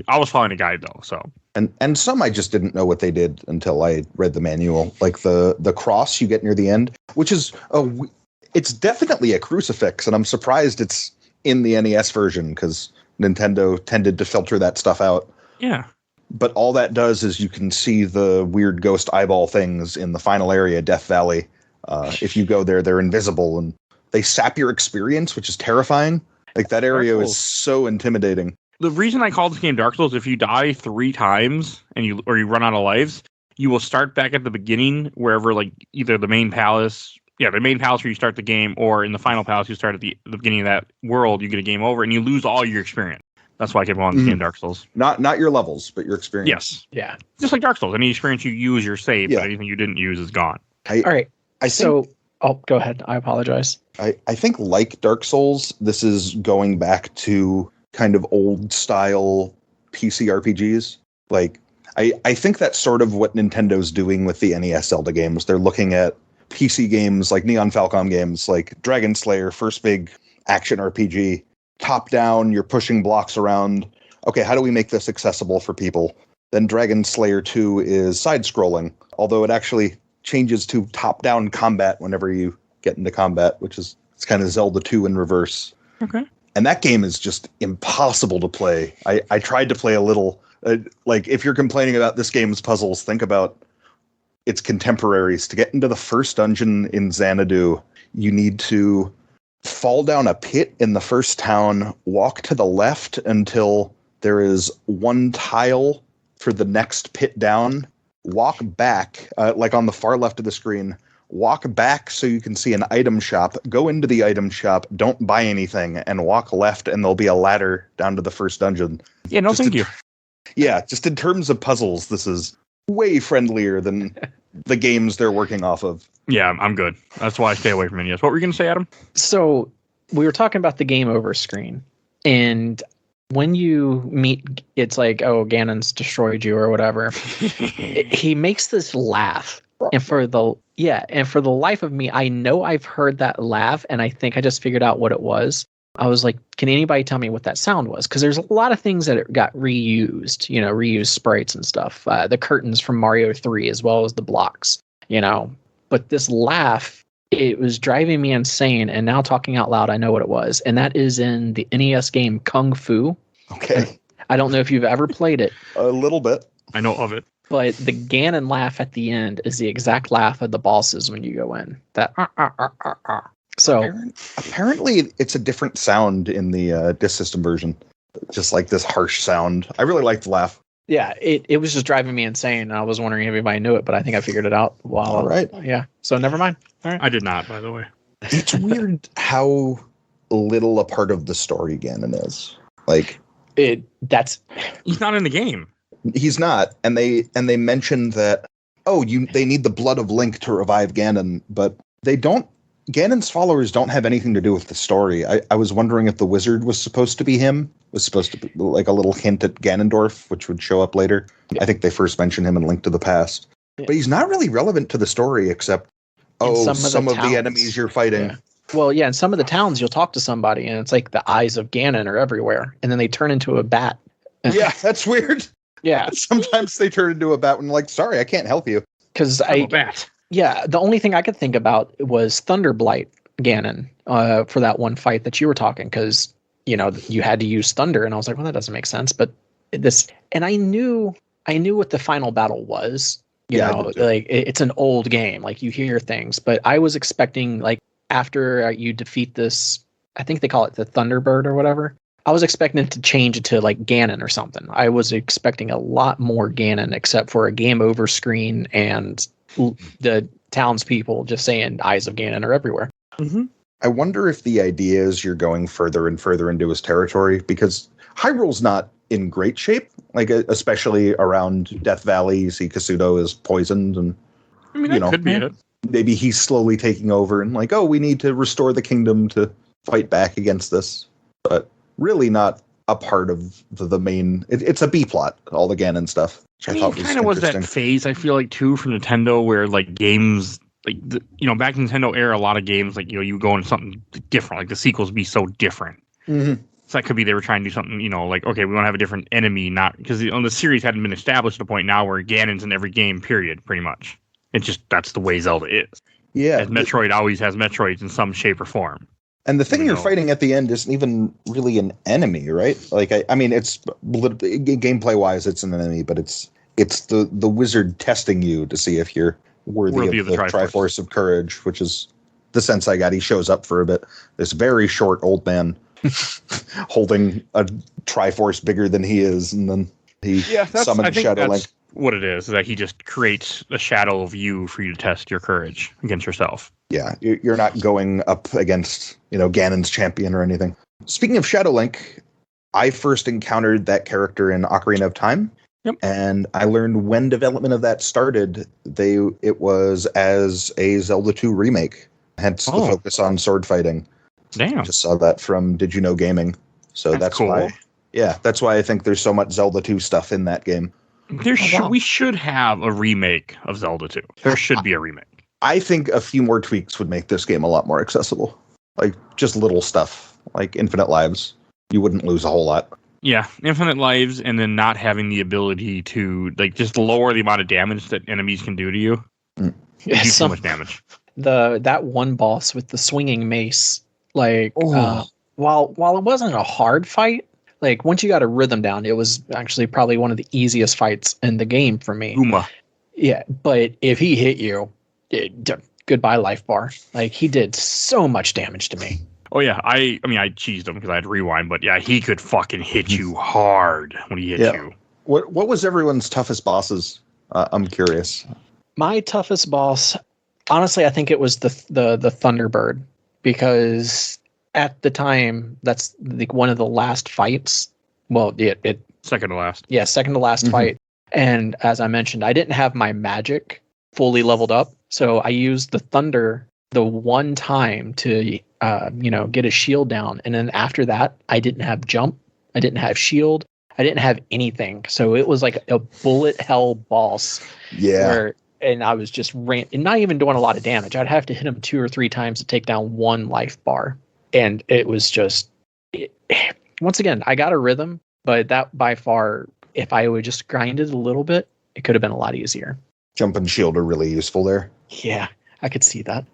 I was following a guide, though, so. And some I just didn't know what they did until I read the manual. Like the cross you get near the end, which is it's definitely a crucifix, and I'm surprised it's in the NES version, because Nintendo tended to filter that stuff out. Yeah. But all that does is you can see the weird ghost eyeball things in the final area, Death Valley. If you go there, they're invisible, and they sap your experience, which is terrifying. Like, that area is so intimidating. The reason I call this game Dark Souls, if you die 3 times and you run out of lives, you will start back at the beginning, wherever, like, either the main palace... Yeah, the main palace where you start the game, or in the final palace you start at the beginning of that world, you get a game over, and you lose all your experience. That's why I kept on this game Dark Souls. Not your levels, but your experience. Yes. Yeah. Just like Dark Souls. Any experience you use, you're saved, but anything you didn't use is gone. All right. Go ahead. I apologize. I think, like Dark Souls, this is going back to kind of old style PC RPGs. Like, I think that's sort of what Nintendo's doing with the NES Zelda games. They're looking at PC games like Neon Falcom games, like Dragon Slayer, first big action RPG, top down, you're pushing blocks around. Okay, how do we make this accessible for people? Then Dragon Slayer 2 is side-scrolling, although it actually changes to top-down combat whenever you get into combat, which is it's kind of Zelda 2 in reverse. Okay. And that game is just impossible to play. I tried to play a little. Like, if you're complaining about this game's puzzles, think about its contemporaries. To get into the first dungeon in Xanadu, you need to fall down a pit in the first town, walk to the left until there is one tile for the next pit down, walk back, like on the far left of the screen, walk back so you can see an item shop, go into the item shop, don't buy anything, and walk left, and there'll be a ladder down to the first dungeon. Yeah, no, thank you. Yeah, just in terms of puzzles, this is way friendlier than the games they're working off of. Yeah, I'm good. That's why I stay away from NES. What were you going to say, Adam? So we were talking about the game over screen, and when you meet, it's like, oh, Ganon's destroyed you or whatever. He makes this laugh, and for the life of me, I know I've heard that laugh, and I think I just figured out what it was. I was like, can anybody tell me what that sound was? Because there's a lot of things that got reused, reused sprites and stuff. The curtains from Mario 3, as well as the blocks, But this laugh, it was driving me insane. And now talking out loud, I know what it was. And that is in the NES game Kung Fu. Okay. I don't know if you've ever played it. A little bit. I know of it. But the Ganon laugh at the end is the exact laugh of the bosses when you go in. That So apparently it's a different sound in the disc system version, just like this harsh sound. I really like the laugh. Yeah, it was just driving me insane. I was wondering if anybody knew it, but I think I figured it out. All right. Yeah. So never mind. All right. I did not, by the way. It's weird how little a part of the story Ganon is. Like, he's not in the game. He's not, and they mentioned that they need the blood of Link to revive Ganon, but they don't Ganon's followers don't have anything to do with the story. I was wondering if the wizard was supposed to be him. Was supposed to be like a little hint at Ganondorf, which would show up later. Yeah. I think they first mentioned him in Link to the Past. Yeah. But he's not really relevant to the story except, some of the enemies you're fighting. Yeah. Well, yeah, in some of the towns, you'll talk to somebody, and it's like the eyes of Ganon are everywhere, and then they turn into a bat. Yeah, that's weird. Yeah. Sometimes they turn into a bat and like, sorry, I can't help you. Because bat. Yeah, the only thing I could think about was Thunderblight Ganon for that one fight that you were talking, because you had to use thunder, and I was like, well, that doesn't make sense. But I knew what the final battle was. Like it's an old game, like you hear things, but I was expecting like after you defeat this, I think they call it the Thunderbird or whatever. I was expecting to change it to like Ganon or something. I was expecting a lot more Ganon, except for a game over screen and the townspeople just saying eyes of Ganon are everywhere. Mm-hmm. I wonder if the idea is you're going further and further into his territory, because Hyrule's not in great shape, like especially around Death Valley. You see Kasuto is poisoned, and I mean, that could be it. Maybe he's slowly taking over and like, we need to restore the kingdom to fight back against this, but really not a part of the main. It's a B plot, all the Ganon stuff. I mean, it kind of was that phase, I feel like, too, from Nintendo, where like games, like back in Nintendo era, a lot of games, like you go into something different, like the sequels be so different. Mm-hmm. So that could be they were trying to do something, like, okay, we want to have a different enemy, not because the series hadn't been established to the point now where Ganon's in every game, period, pretty much. It's just that's the way Zelda is. Yeah, as Metroid always has Metroids in some shape or form. And the thing you're fighting at the end isn't even really an enemy, right? Like, I mean, it's gameplay wise, it's an enemy, but it's the wizard testing you to see if you're worthy of the Triforce of Courage, which is the sense I got. He shows up for a bit. This very short old man holding a Triforce bigger than he is, and then he summons Shadow Link. What it is that he just creates a shadow of you for you to test your courage against yourself. Yeah, you're not going up against, Ganon's champion or anything. Speaking of Shadow Link, I first encountered that character in Ocarina of Time. Yep. And I learned when development of that started, it was as a Zelda 2 remake, hence the focus on sword fighting. Damn. Just saw that from Did You Know Gaming. So that's cool. why. Yeah, that's why I think there's so much Zelda 2 stuff in that game. We should have a remake of Zelda 2. There should be a remake. I think a few more tweaks would make this game a lot more accessible. Like, just little stuff, like infinite lives. You wouldn't lose a whole lot. Yeah, infinite lives, and then not having the ability to, like, just lower the amount of damage that enemies can do to you. Yeah, do so much damage. That one boss with the swinging mace, like, while it wasn't a hard fight, like, once you got a rhythm down, it was actually probably one of the easiest fights in the game for me. Uma. Yeah, but if he hit you, goodbye life bar. Like, he did so much damage to me. Oh, yeah. I cheesed him because I had to rewind, but yeah, he could fucking hit you hard when he hit you. What was everyone's toughest bosses? I'm curious. My toughest boss, honestly, I think it was the Thunderbird, because at the time, that's one of the last fights. Well, it second to last. Yeah, second to last fight. And as I mentioned, I didn't have my magic fully leveled up, so I used the thunder the one time to get a shield down, and then after that, I didn't have jump, I didn't have shield, I didn't have anything. So it was like a bullet hell boss. Yeah. And I was just and not even doing a lot of damage. I'd have to hit him 2 or 3 times to take down one life bar. And it was just, once again, I got a rhythm, but that by far, if I would just grind it a little bit, it could have been a lot easier. Jump and shield are really useful there. Yeah, I could see that.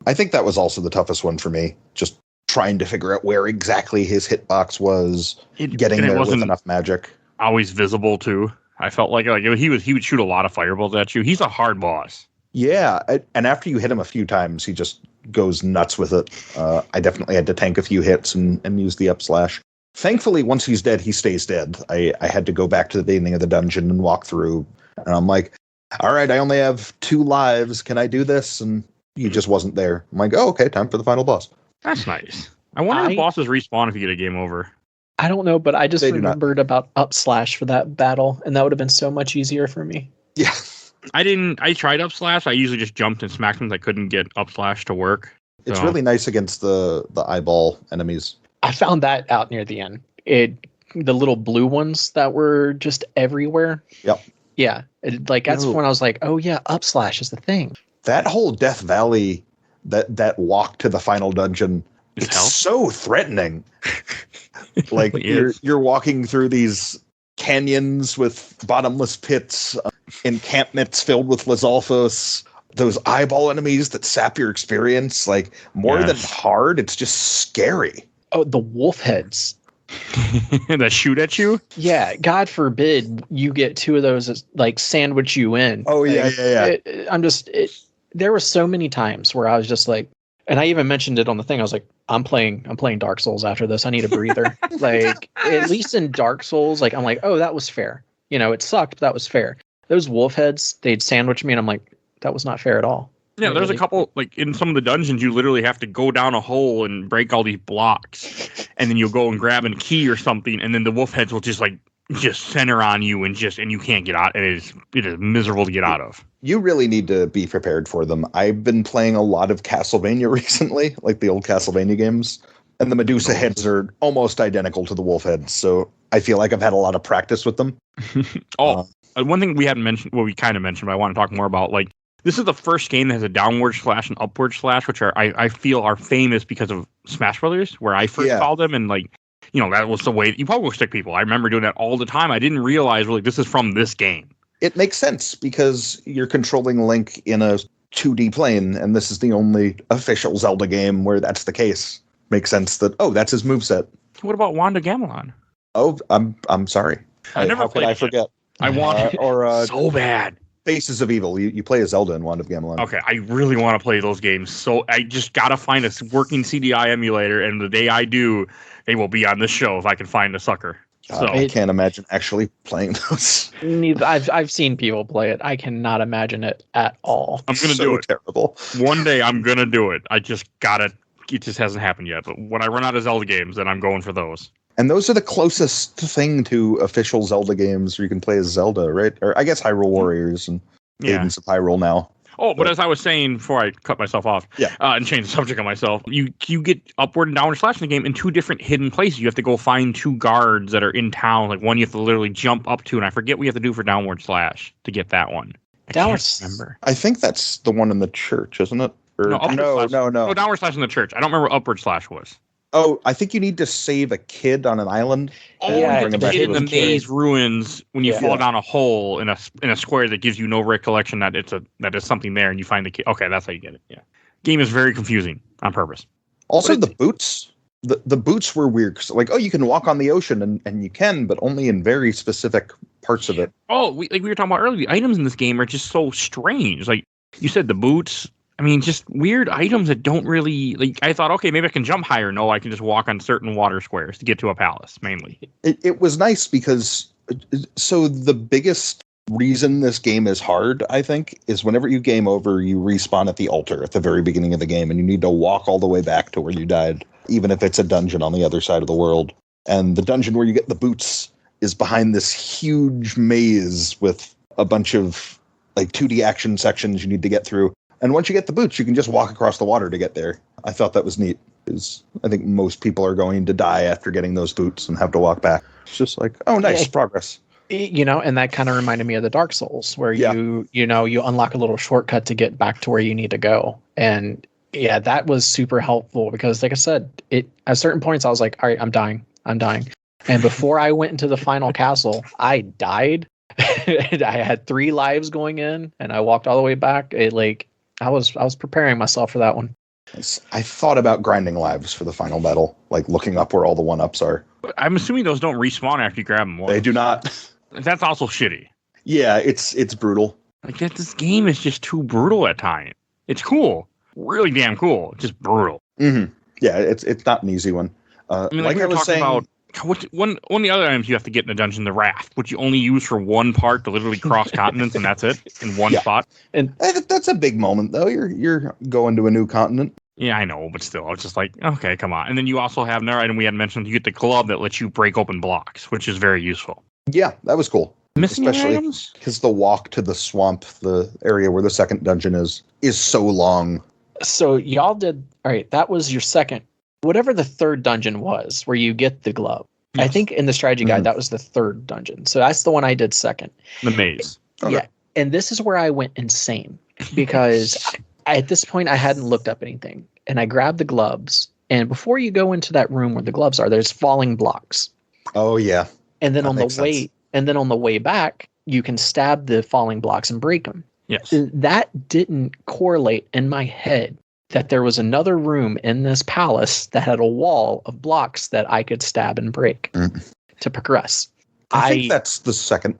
I think that was also the toughest one for me. Just trying to figure out where exactly his hitbox was, getting there with enough magic. Always visible too. I felt like he would shoot a lot of fireballs at you. He's a hard boss. Yeah, and after you hit him a few times, he just goes nuts with it. I definitely had to tank a few hits and use the up slash. Thankfully, once he's dead, he stays dead. I had to go back to the beginning of the dungeon and walk through, and I'm like, all right, I only have 2 lives. Can I do this? And he just wasn't there. I'm like, oh, okay, time for the final boss. That's nice. I wonder if bosses respawn if you get a game over. I don't know, but I just remembered about up slash for that battle, and that would have been so much easier for me. Yeah. I tried up slash. I usually just jumped and smacked them. I couldn't get up slash to work. It's So- really nice against the eyeball enemies. I found that out near the end. The little blue ones that were just everywhere. Yep. Yeah, that's Yo. when I was like, oh yeah, up slash is the thing. That whole Death Valley, that walk to the final dungeon, It's it's hell. so threatening. Like really is. you're walking through these canyons with bottomless pits, encampments filled with Lizalfos, those eyeball enemies that sap your experience. Like more than Yes. hard, it's just scary. Oh, the wolf heads. that shoot at you. Yeah, God forbid you get two of those that, like sandwich you in. Oh, yeah, Like, yeah, yeah. There were so many times where I was just like, and I even mentioned it on the thing. I was like, I'm playing Dark Souls after this. I need a breather. Like at least in Dark Souls, like I'm like, oh, that was fair. It sucked, but that was fair. Those wolf heads, they'd sandwich me, and I'm like, that was not fair at all. Yeah, there's a couple, like in some of the dungeons, you literally have to go down a hole and break all these blocks, and then you'll go and grab a key or something, and then the wolf heads will just center on you and you can't get out. It is miserable to get out of. You really need to be prepared for them. I've been playing a lot of Castlevania recently, like the old Castlevania games, and the Medusa heads are almost identical to the wolf heads, so I feel like I've had a lot of practice with them. One thing we hadn't mentioned, well, we kind of mentioned, but I want to talk more about, like, this is the first game that has a downward slash and upward slash, which I feel are famous because of Smash Brothers, where I first saw them, and that was the way you pogo stick people. I remember doing that all the time. I didn't realize really this is from this game. It makes sense because you're controlling Link in a 2D plane, and this is the only official Zelda game where that's the case. Makes sense that that's his moveset. What about Wanda Gamelon? Oh, I'm sorry. I never How could played I it. forget? I want so bad. Faces of Evil. You play as Zelda in Wand of Gamelon. Okay, I really want to play those games. So I just gotta find a working CDI emulator, and the day I do, they will be on this show if I can find a sucker. So I can't imagine actually playing those. I've seen people play it. I cannot imagine it at all. I'm gonna So do it. terrible. One day I'm gonna do it. I just gotta. It just hasn't happened yet. But when I run out of Zelda games, then I'm going for those. And those are the closest thing to official Zelda games where you can play as Zelda, right? Or I guess Hyrule Warriors and Yeah. Cadence of Hyrule now. Oh, but as I was saying before I cut myself off, Yeah. and change the subject on myself, you get upward and downward slash in the game in two different hidden places. You have to go find two guards that are in town. Like one you have to literally jump up to, and I forget what you have to do for downward slash to get that one. I Downward can't remember. I think that's the one in the church, isn't it? Or, No, upward no, slash. no, no. Oh, downward slash in the church. I don't remember what upward slash was. Oh, I think you need to save a kid on an island. Oh, Yeah, you have bring to him back get in to the his kid. maze ruins when you Yeah. fall down a hole in a square that gives you no recollection that that is something there, and you find the kid. Okay, that's how you get it. Yeah, game is very confusing on purpose. Also, the boots. The boots were weird. 'Cause, like, you can walk on the ocean, and you can, but only in very specific parts of it. Oh, we were talking about earlier. The items in this game are just so strange. Like you said, the boots. I mean, just weird items that don't really like. I thought, okay, maybe I can jump higher. No, I can just walk on certain water squares to get to a palace, mainly. It was nice because so the biggest reason this game is hard, I think, is whenever you game over, you respawn at the altar at the very beginning of the game, and you need to walk all the way back to where you died, even if it's a dungeon on the other side of the world. And the dungeon where you get the boots is behind this huge maze with a bunch of like 2D action sections you need to get through. And once you get the boots, you can just walk across the water to get there. I thought that was neat. Because I think most people are going to die after getting those boots and have to walk back. It's just like, oh, nice Yeah. progress. And that kind of reminded me of the Dark Souls, where Yeah. you unlock a little shortcut to get back to where you need to go. And yeah, that was super helpful because, like I said, at certain points I was like, all right, I'm dying. And before I went into the final castle, I died. And I had 3 lives going in, and I walked all the way back. I was preparing myself for that one. I thought about grinding lives for the final battle, like looking up where all the 1-ups are. But I'm assuming those don't respawn after you grab them. They do not. That's also shitty. Yeah, it's brutal. Like this game is just too brutal at times. It's cool, really damn cool. Just brutal. Mm-hmm. Yeah, it's not an easy one. I mean, like we were talking about. One of the other items you have to get in the dungeon, the raft, which you only use for one part to literally cross continents, and that's it in one spot. And That's a big moment, though. You're going to a new continent. Yeah, I know, but still, I was just like, okay, come on. And then you also have another item we hadn't mentioned. You get the glove that lets you break open blocks, which is very useful. Yeah, that was cool. Missing any Especially items? because the walk to the swamp, the area where the second dungeon is so long. So y'all did all right. That was your second, whatever the third dungeon was, where you get the glove. I Yes. think in the strategy guide Mhm. that was the third dungeon. So that's the one I did second. The maze. Okay. Yeah, and this is where I went insane because at this point I hadn't looked up anything, and I grabbed the gloves. And before you go into that room where the gloves are, there's falling blocks. Oh yeah. And then That on the makes sense. way, and then on the way back, you can stab the falling blocks and break them. Yes. That didn't correlate in my head that there was another room in this palace that had a wall of blocks that I could stab and break to progress. I think that's the second.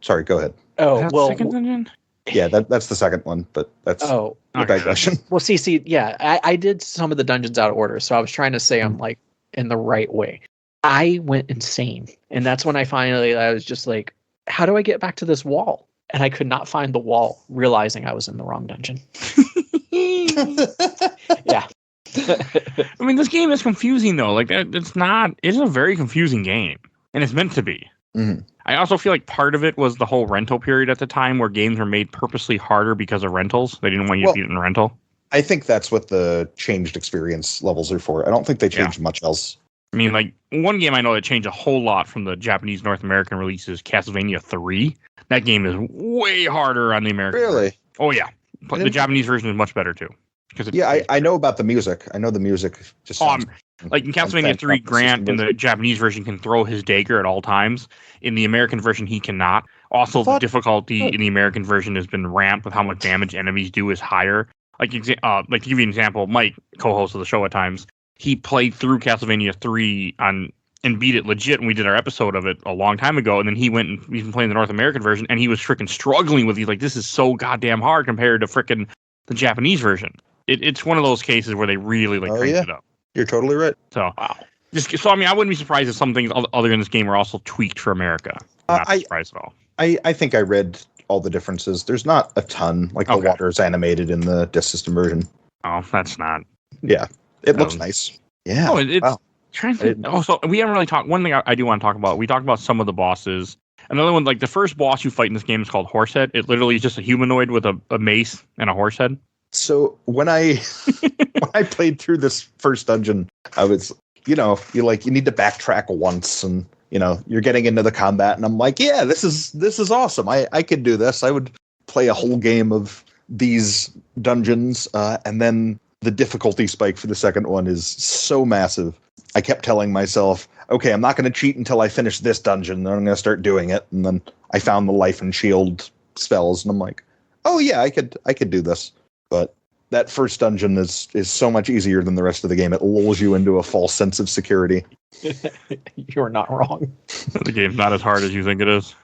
Sorry, go ahead. Oh Is that well. second dungeon? Yeah, that's the second one, but that's Oh a Okay. digression. well. See. Yeah, I did some of the dungeons out of order, so I was trying to say I'm like in the right way. I went insane, and that's when I was just like, how do I get back to this wall? And I could not find the wall, realizing I was in the wrong dungeon. Yeah. I mean, this game is confusing though. Like, it's not. It's a very confusing game, and it's meant to be. Mhm. I also feel like part of it was the whole rental period at the time, where games were made purposely harder because of rentals. They didn't want you to beat it in rental. I think that's what the changed experience levels are for. I don't think they changed much else. I mean, like one game I know that changed a whole lot from the Japanese North American releases, Castlevania 3. That game is way harder on the American. Really? Oh yeah, but the didn't- Japanese version is much better too. Because Yeah, I know about the music. I know the music just sounds like in Castlevania 3, Grant in the Japanese version can throw his dagger at all times. In the American version, he cannot. Also, the What? difficulty in the American version has been ramped with how much damage enemies do is higher. Like to give you an example, Mike, co-host of the show at times, he played through Castlevania 3 and beat it legit when we did our episode of it a long time ago, and then he went and he's been playing the North American version, and he was freaking struggling with it. He's like, this is so goddamn hard compared to freaking the Japanese version. It's one of those cases where they really cranked it up. You're totally right. So I mean, I wouldn't be surprised if some things other in this game are also tweaked for America. I'm not surprised at all. I think I read all the differences. There's not a ton. Like the water is animated in the disc system version. Oh, that's not. Yeah, it looks nice. Yeah. Oh, it's wow. trying to. Also, we haven't really talked. One thing I do want to talk about. We talked about some of the bosses. Another one, like the first boss you fight in this game is called Horsehead. It literally is just a humanoid with a mace and a horse head. So when I played through this first dungeon, I was, you need to backtrack once, and you're getting into the combat, and I'm like, yeah, this is awesome. I could do this. I would play a whole game of these dungeons, and then the difficulty spike for the second one is so massive. I kept telling myself, okay, I'm not going to cheat until I finish this dungeon, then I'm going to start doing it. And then I found the life and shield spells, and I'm like, oh yeah, I could do this. But that first dungeon is so much easier than the rest of the game. It lulls you into a false sense of security. You're not wrong. The game's not as hard as you think it is.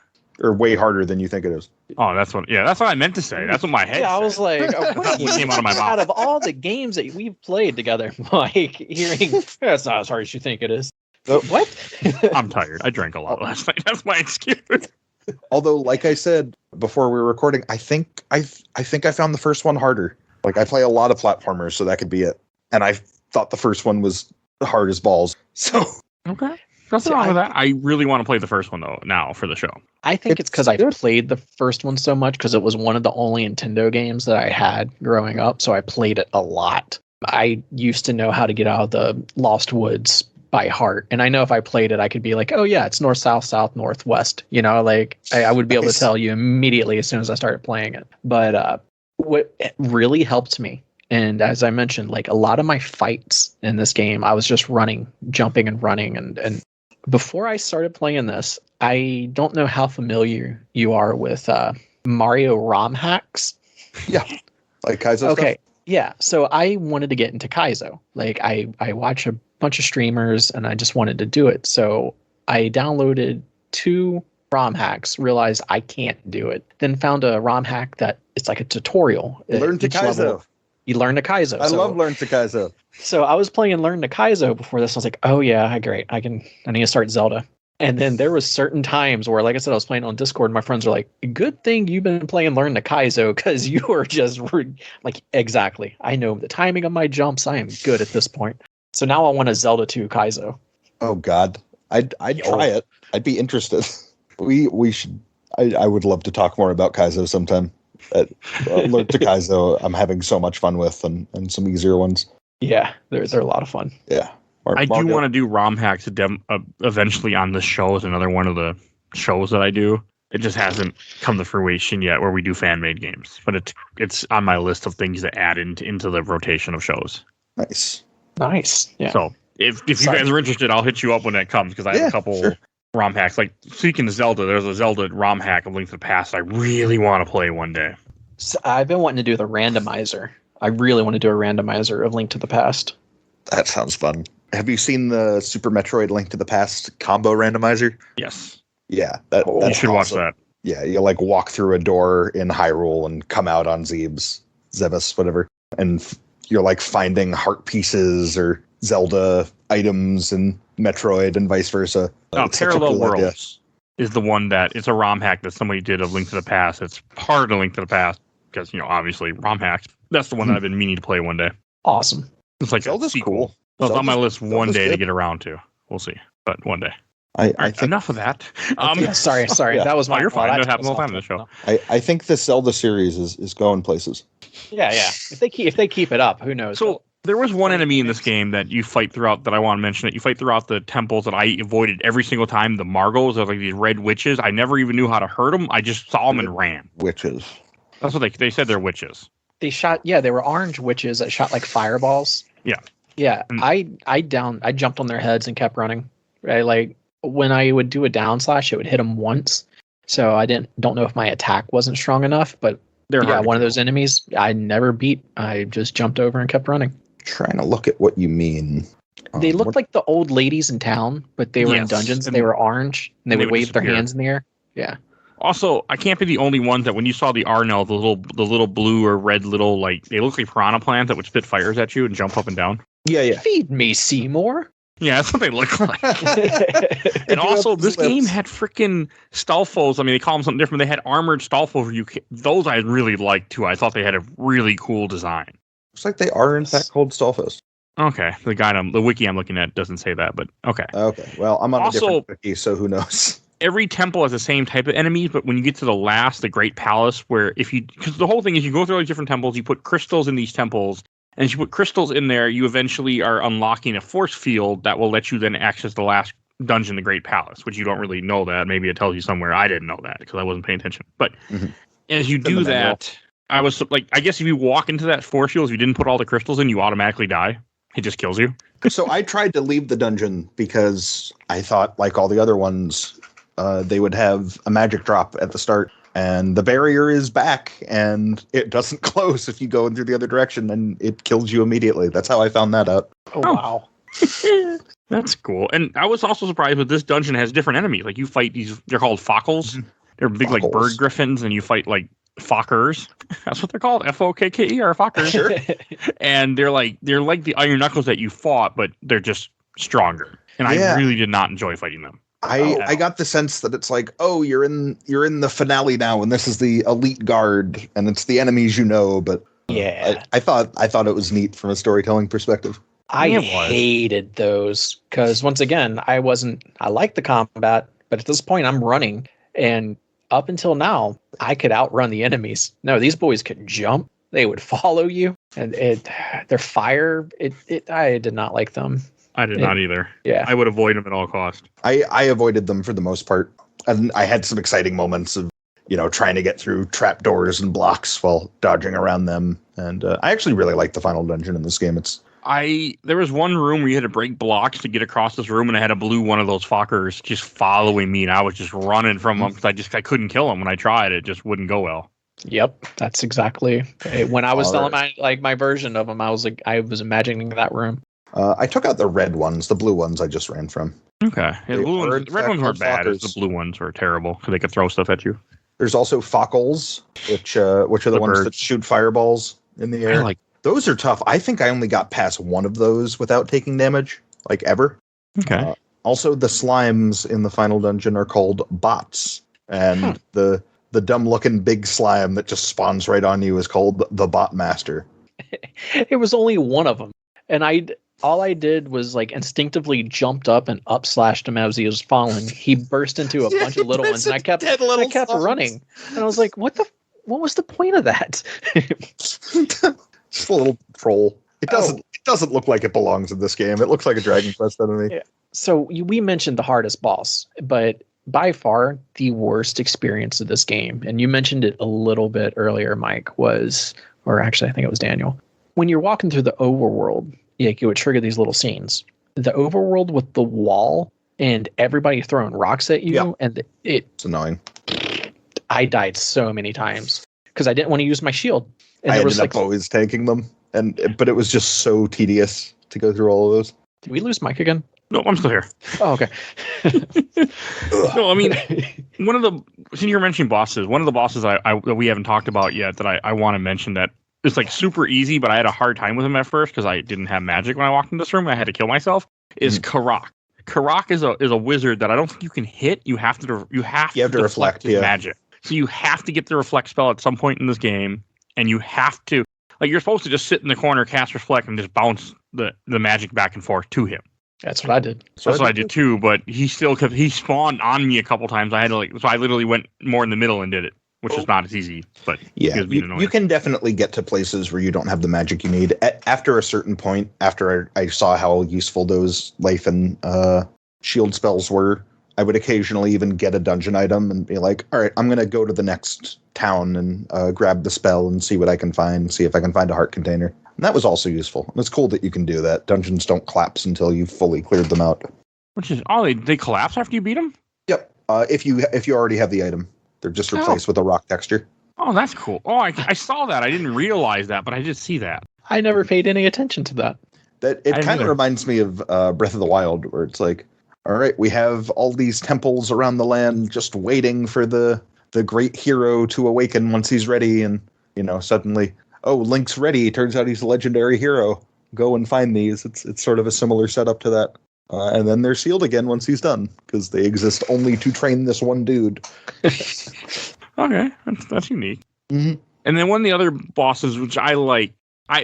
Or way harder than you think it is. Oh, that's what I meant to say. That's what my head Yeah, I said. was like, That's what came out of my mouth. out of all the games that we've played together, Mike, hearing that's not as hard as you think it is. What? I'm tired. I drank a lot last night. That's my excuse. Although, like I said before we were recording, I think I found the first one harder. Like, I play a lot of platformers, so that could be it. And I thought the first one was hard as balls. So Okay. Nothing wrong with that. I really want to play the first one, though, now for the show. I think it's because I played the first one so much because it was one of the only Nintendo games that I had growing up, so I played it a lot. I used to know how to get out of the Lost Woods by heart, and I know if I played it, I could be like, oh yeah, it's north, south, south, northwest. Like I would be able to tell you immediately as soon as I started playing it. But what really helped me, and as I mentioned, like a lot of my fights in this game, I was just running, jumping and running, and before I started playing this, I don't know how familiar you are with Mario ROM hacks. Yeah, like Kaizo Okay, stuff? yeah. So I wanted to get into Kaizo. Like I watch a bunch of streamers, and I just wanted to do it. So I downloaded 2 ROM hacks, realized I can't do it. Then found a ROM hack that it's like a tutorial. Learn to Each level, Kaizo. you learn to Kaizo. I love Learn to Kaizo. So I was playing Learn to Kaizo before this. I was like, oh yeah, great. I need to start Zelda. And then there was certain times where, like I said, I was playing on Discord, and my friends were like, good thing you've been playing Learn to Kaizo, because you are just like, exactly. I know the timing of my jumps. I am good at this point. So now I want a Zelda 2 Kaizo. Oh God, I'd try it. I'd be interested. We should. I would love to talk more about Kaizo sometime. Alert to Kaizo, I'm having so much fun with, and some easier ones. Yeah, they're a lot of fun. Yeah. I do want to do ROM hacks eventually on this show as another one of the shows that I do. It just hasn't come to fruition yet where we do fan-made games. But it's on my list of things to add into the rotation of shows. Nice. Yeah. So if you guys are interested, I'll hit you up when that comes because I have a couple ROM hacks. Like, speaking of Zelda, there's a Zelda ROM hack of Link to the Past I really want to play one day. So I've been wanting to do the randomizer. I really want to do a randomizer of Link to the Past. That sounds fun. Have you seen the Super Metroid Link to the Past combo randomizer? Yes. Yeah. You should watch that. Yeah, you like walk through a door in Hyrule and come out on Zebes, whatever. And you're like finding heart pieces or Zelda items in Metroid and vice versa. Parallel Worlds is the one that it's a ROM hack that somebody did of Link to the Past. It's part of Link to the Past because, obviously ROM hacks. That's the one that I've been meaning to play one day. Awesome. It's like Zelda's cool. It's on my list one day good. to get around to. We'll see, but one day. I think enough of that. Sorry. Yeah. That was my you're fault. fine. That happens all the time in the show. I think the Zelda series is going places. Yeah. If they keep it up, who knows? So there was one enemy in this game that you fight throughout that I want to mention. That you fight throughout the temples that I avoided every single time. The Margos are like these red witches. I never even knew how to hurt them. I just saw them and ran. Witches. That's what they said. They're witches. They shot. Yeah, they were orange witches that shot like fireballs. Yeah. Yeah. I jumped on their heads and kept running. Right, like. When I would do a down slash, it would hit them once. So I don't know if my attack wasn't strong enough, but one of those enemies I never beat. I just jumped over and kept running. Trying to look at what you mean. They looked like the old ladies in town, but they were in dungeons and they were orange and they would wave their hands in the air. Yeah. Also, I can't be the only one that when you saw the Arnell, the little blue or red little, like, they look like piranha plants that would spit fires at you and jump up and down. Yeah. Feed me, Seymour. Yeah, that's what they look like. And also, this game had freaking Stalfos. I mean, they call them something different. They had armored Stalfos. Those I really liked, too. I thought they had a really cool design. Looks like they are, in fact, called Stalfos. Okay. The wiki I'm looking at doesn't say that, but okay. Okay. Well, I'm on a different wiki, so who knows? Every temple has the same type of enemies, but when you get to the Great Palace, where because the whole thing is you go through all these different temples, you put crystals in these temples, and if you put crystals in there, you eventually are unlocking a force field that will let you then access the last dungeon, the Great Palace, which you don't really know that. Maybe it tells you somewhere. I didn't know that because I wasn't paying attention. But as you do that, I was like, I guess if you walk into that force field, if you didn't put all the crystals in, you automatically die. It just kills you. So I tried to leave the dungeon because I thought, like all the other ones, they would have a magic drop at the start. And the barrier is back, and it doesn't close if you go in through the other direction, and it kills you immediately. That's how I found that out. Oh, wow. That's cool. And I was also surprised that this dungeon has different enemies. Like, you fight these, they're called Fockles. They're big, like, bird griffins, and you fight, like, Fockers. That's what they're called. F-O-K-K-E-R, Fockers. Sure. And they're like the Iron Knuckles that you fought, but they're just stronger. And I really did not enjoy fighting them. I got the sense that it's like, oh, you're in the finale now, and this is the elite guard, and it's the enemies you know. But I thought it was neat from a storytelling perspective. I hated those because once again, I liked the combat, but at this point, I'm running, and up until now, I could outrun the enemies. No, these boys could jump; they would follow you, and their fire. I did not like them. I did not either. Yeah. I would avoid them at all costs. I avoided them for the most part. And I had some exciting moments of, trying to get through trapdoors and blocks while dodging around them. And I actually really like the final dungeon in this game. There was one room where you had to break blocks to get across this room, and I had a blue one of those Fockers just following me, and I was just running from them because I couldn't kill him when I tried. It just wouldn't go well. Yep, that's exactly when I was telling my version of them. I was imagining that room. I took out the red ones. The blue ones I just ran from. Okay. Yeah, the red ones weren't bad. The blue ones were terrible because they could throw stuff at you. There's also Fockles, which are the ones birds that shoot fireballs in the air. Those are tough. I think I only got past one of those without taking damage, like ever. Okay. Also, the slimes in the final dungeon are called bots. And the dumb-looking big slime that just spawns right on you is called the Bot Master. It was only one of them. And all I did was like instinctively jumped up and up slashed him as he was falling. He burst into a bunch of little ones, and I kept running. And I was like, what was the point of that? Just a little troll. It doesn't look like it belongs in this game. It looks like a Dragon Quest enemy. Yeah. So we mentioned the hardest boss, but by far the worst experience of this game, and you mentioned it a little bit earlier, Mike, or actually I think it was Daniel. When you're walking through the overworld, it would trigger these little scenes. The overworld with the wall and everybody throwing rocks at you, and it's annoying. I died so many times because I didn't want to use my shield. And I ended up always tanking them, but it was just so tedious to go through all of those. Did we lose Mike again? No, I'm still here. Oh, okay. No, I mean, since you're mentioning bosses, one of the bosses that we haven't talked about yet that I want to mention that is like super easy, but I had a hard time with him at first because I didn't have magic when I walked in this room. I had to kill myself. Is Karak. Karak is a wizard that I don't think you can hit. You have to reflect his magic. So you have to get the reflect spell at some point in this game, and you have to you're supposed to just sit in the corner, cast reflect, and just bounce the magic back and forth to him. That's what I did. That's what I did too, but he spawned on me a couple times. I had to so I literally went more in the middle and did it, which is not as easy, but yeah, you can definitely get to places where you don't have the magic you need. After a certain point, after I saw how useful those life and shield spells were, I would occasionally even get a dungeon item and be like, all right, I'm going to go to the next town and grab the spell and see what I can find, see if I can find a heart container. And that was also useful. And it's cool that you can do that. Dungeons don't collapse until you've fully cleared them out. Which is, they collapse after you beat them? Yep. If you already have the item. They're just replaced with a rock texture. Oh, that's cool. Oh, I saw that. I didn't realize that, but I did see that. I never paid any attention to that. It kind of reminds me of Breath of the Wild, where it's like, all right, we have all these temples around the land just waiting for the great hero to awaken once he's ready. And, suddenly, oh, Link's ready. Turns out he's a legendary hero. Go and find these. It's sort of a similar setup to that. And then they're sealed again once he's done, because they exist only to train this one dude. Okay, that's unique. Mm-hmm. And then one of the other bosses, which I like,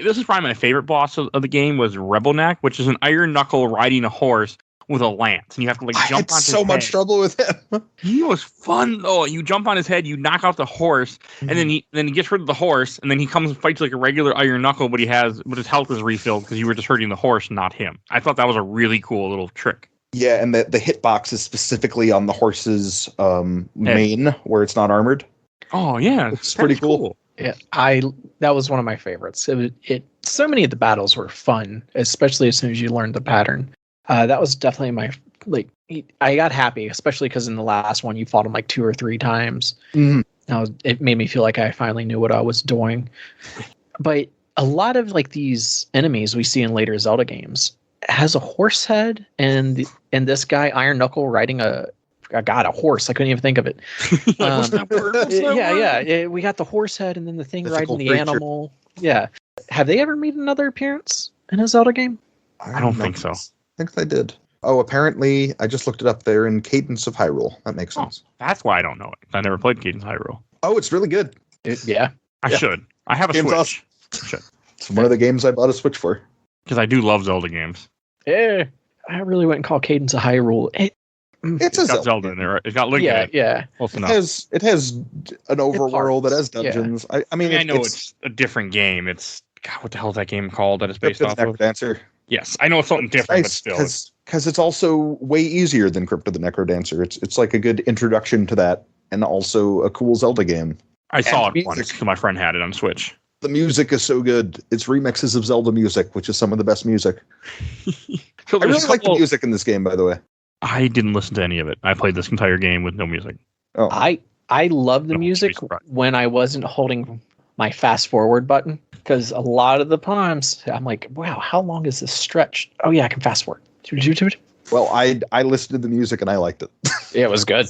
this is probably my favorite boss of the game, was Rebel Neck, which is an iron knuckle riding a horse with a lance, and you have to jump on his head. I had so much trouble with him. He was fun though. You jump on his head, you knock out the horse, and then he gets rid of the horse, and then he comes and fights like a regular iron knuckle, but his health is refilled because you were just hurting the horse, not him. I thought that was a really cool little trick. Yeah, and the hitbox is specifically on the horse's mane, where it's not armored. Oh yeah, it's pretty cool. Yeah, that was one of my favorites. So many of the battles were fun, especially as soon as you learned the pattern. That was definitely I got happy, especially because in the last one you fought him 2 or 3 times. Mm-hmm. It made me feel like I finally knew what I was doing. But a lot of these enemies we see in later Zelda games has a horse head, and this guy Iron Knuckle riding a horse. I couldn't even think of it. What's that word? Yeah. We got the horse head, and then the thing riding the animal. Yeah. Have they ever made another appearance in a Zelda game? I don't think so. I think they did. Oh, apparently, I just looked it up. They're in Cadence of Hyrule. That makes sense. That's why I don't know it. I never played Cadence of Hyrule. Oh, it's really good. I should. I have a Game's Switch. Awesome. It's one of the games I bought a Switch for. Because I do love Zelda games. Yeah. I really wouldn't call Cadence of Hyrule. It's got Zelda in there. Right? It's got Link in it. Yeah. It has an overworld that has dungeons. Yeah. I mean, I know it's a different game. It's what the hell is that game called that it's based off of? Dancer. Yes, I know it's something different, but still, because it's also way easier than Crypt of the Necrodancer. It's like a good introduction to that, and also a cool Zelda game. I saw it once because my friend had it on Switch. The music is so good. It's remixes of Zelda music, which is some of the best music. I really like the music in this game, by the way. I didn't listen to any of it. I played this entire game with no music. Oh. I love the music when I wasn't holding my fast forward button, because a lot of the times I'm like, wow, how long is this stretch? Oh yeah, I can fast forward. Well, I listened to the music and I liked it. Yeah, it was good.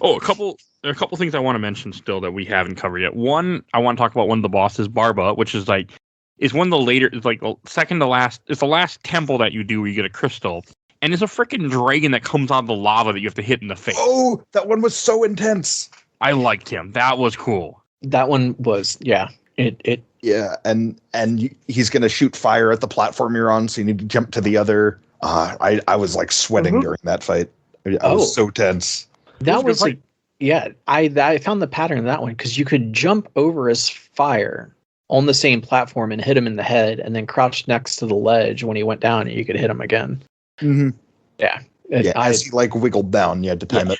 Oh, there are a couple things I want to mention still that we haven't covered yet. One, I want to talk about one of the bosses, Barba, which is one of the later, it's second to last. It's the last temple that you do where you get a crystal. And it's a freaking dragon that comes out of the lava that you have to hit in the face. Oh, that one was so intense. I liked him. That was cool. That one was, yeah. It Yeah, and he's going to shoot fire at the platform you're on, so you need to jump to the other. I was like sweating during that fight. I was so tense. that was like, yeah, I found the pattern in that one because you could jump over his fire on the same platform and hit him in the head, and then crouch next to the ledge when he went down, and you could hit him again. Mm-hmm. Yeah, as he like wiggled down, you had to time it.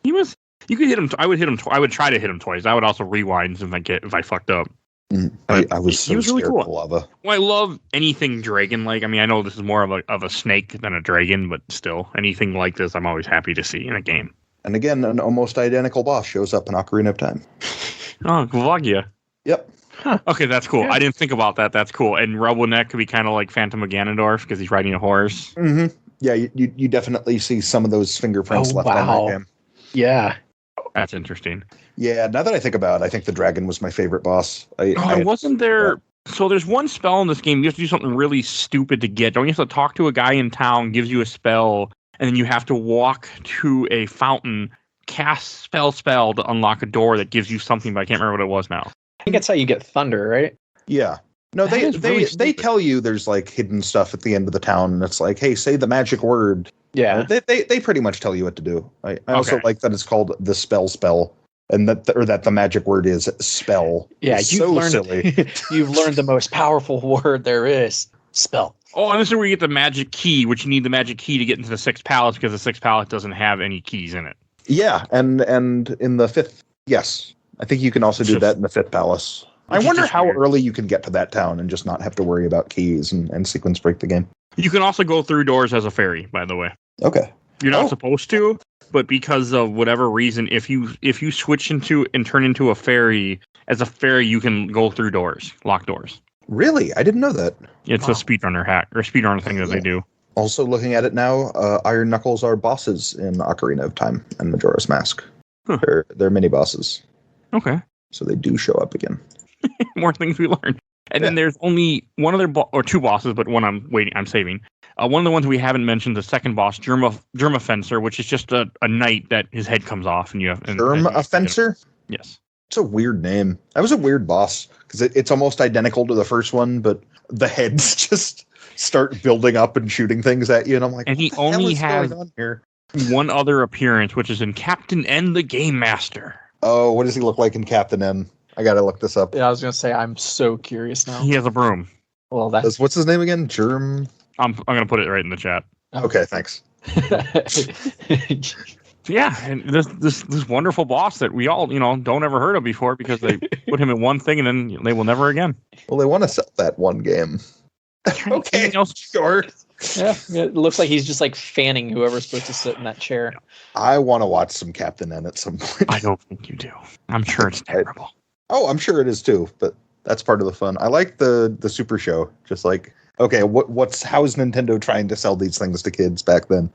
You could hit him. I would hit him. I would try to hit him twice. I would also rewind if I fucked up. I was so really scared cool. of lava. Well, I love anything dragon-like. I mean, I know this is more of a snake than a dragon, but still, anything like this, I'm always happy to see in a game. And again, an almost identical boss shows up in Ocarina of Time. Oh, Gavagia. Yep. Huh. Okay, that's cool. Yeah. I didn't think about that. That's cool. And Rubbleneck could be kind of like Phantom of Ganondorf because he's riding a horse. Mm-hmm. Yeah, you definitely see some of those fingerprints left on that game. Yeah. That's interesting. Yeah, now that I think about it, I think the dragon was my favorite boss. Wasn't there... So there's one spell in this game. You have to do something really stupid to get. Don't you have to talk to a guy in town, gives you a spell, and then you have to walk to a fountain, cast spell to unlock a door that gives you something, but I can't remember what it was now. I think that's how you get thunder, right? Yeah. No, That is really they stupid. tell you there's like hidden stuff at the end of the town, and it's like, hey, say the magic word. Yeah. They pretty much tell you what to do. I also Okay. like that it's called the spell, and that the magic word is spell. Yeah, It's you've so learned silly. you've learned the most powerful word there is. Spell. Oh, and this is where you get the magic key, which you need the magic key to get into the sixth palace because the sixth palace doesn't have any keys in it. Yeah, and in the fifth, yes, I think you can also do that in the fifth palace. I Which is wonder just how weird. early you can get to that town and just not have to worry about keys and sequence break the game. You can also go through doors as a fairy, by the way. Okay. You're not Oh. supposed to, but because of whatever reason, if you switch into and turn into a fairy, as a fairy, you can go through doors, lock doors. Really? I didn't know that. It's a speedrunner hack or speedrunner thing that they do. Also, looking at it now, Iron Knuckles are bosses in Ocarina of Time and Majora's Mask. Huh. They're mini bosses, Okay, so they do show up again. more things we learned. And then there's only one other or two bosses, but one I'm saving. One of the ones we haven't mentioned, the second boss, Germa Fencer, which is just a knight that his head comes off, and you have Fencer? Yes. It's a weird name. That was a weird boss because it's almost identical to the first one, but the heads just start building up and shooting things at you, and I'm like, And he what the hell only is has going on here? one other appearance, which is in Captain N, the Game Master. Oh, what does he look like in Captain N? I gotta look this up. Yeah, I was gonna say I'm so curious now. He has a broom. Well, that's What's his name again? Germ. I'm gonna put it right in the chat. Okay, thanks. So yeah, and this wonderful boss that we all don't ever heard of before because they put him in one thing and then they will never again. Well, they want to sell that one game. Okay, Anything else? sure. yeah, it looks like he's just like fanning whoever's supposed to sit in that chair. I want to watch some Captain N at some point. I don't think you do. I'm sure it's terrible. Oh, I'm sure it is too, but that's part of the fun. I like the Super Show. Just like, okay, how's Nintendo trying to sell these things to kids back then?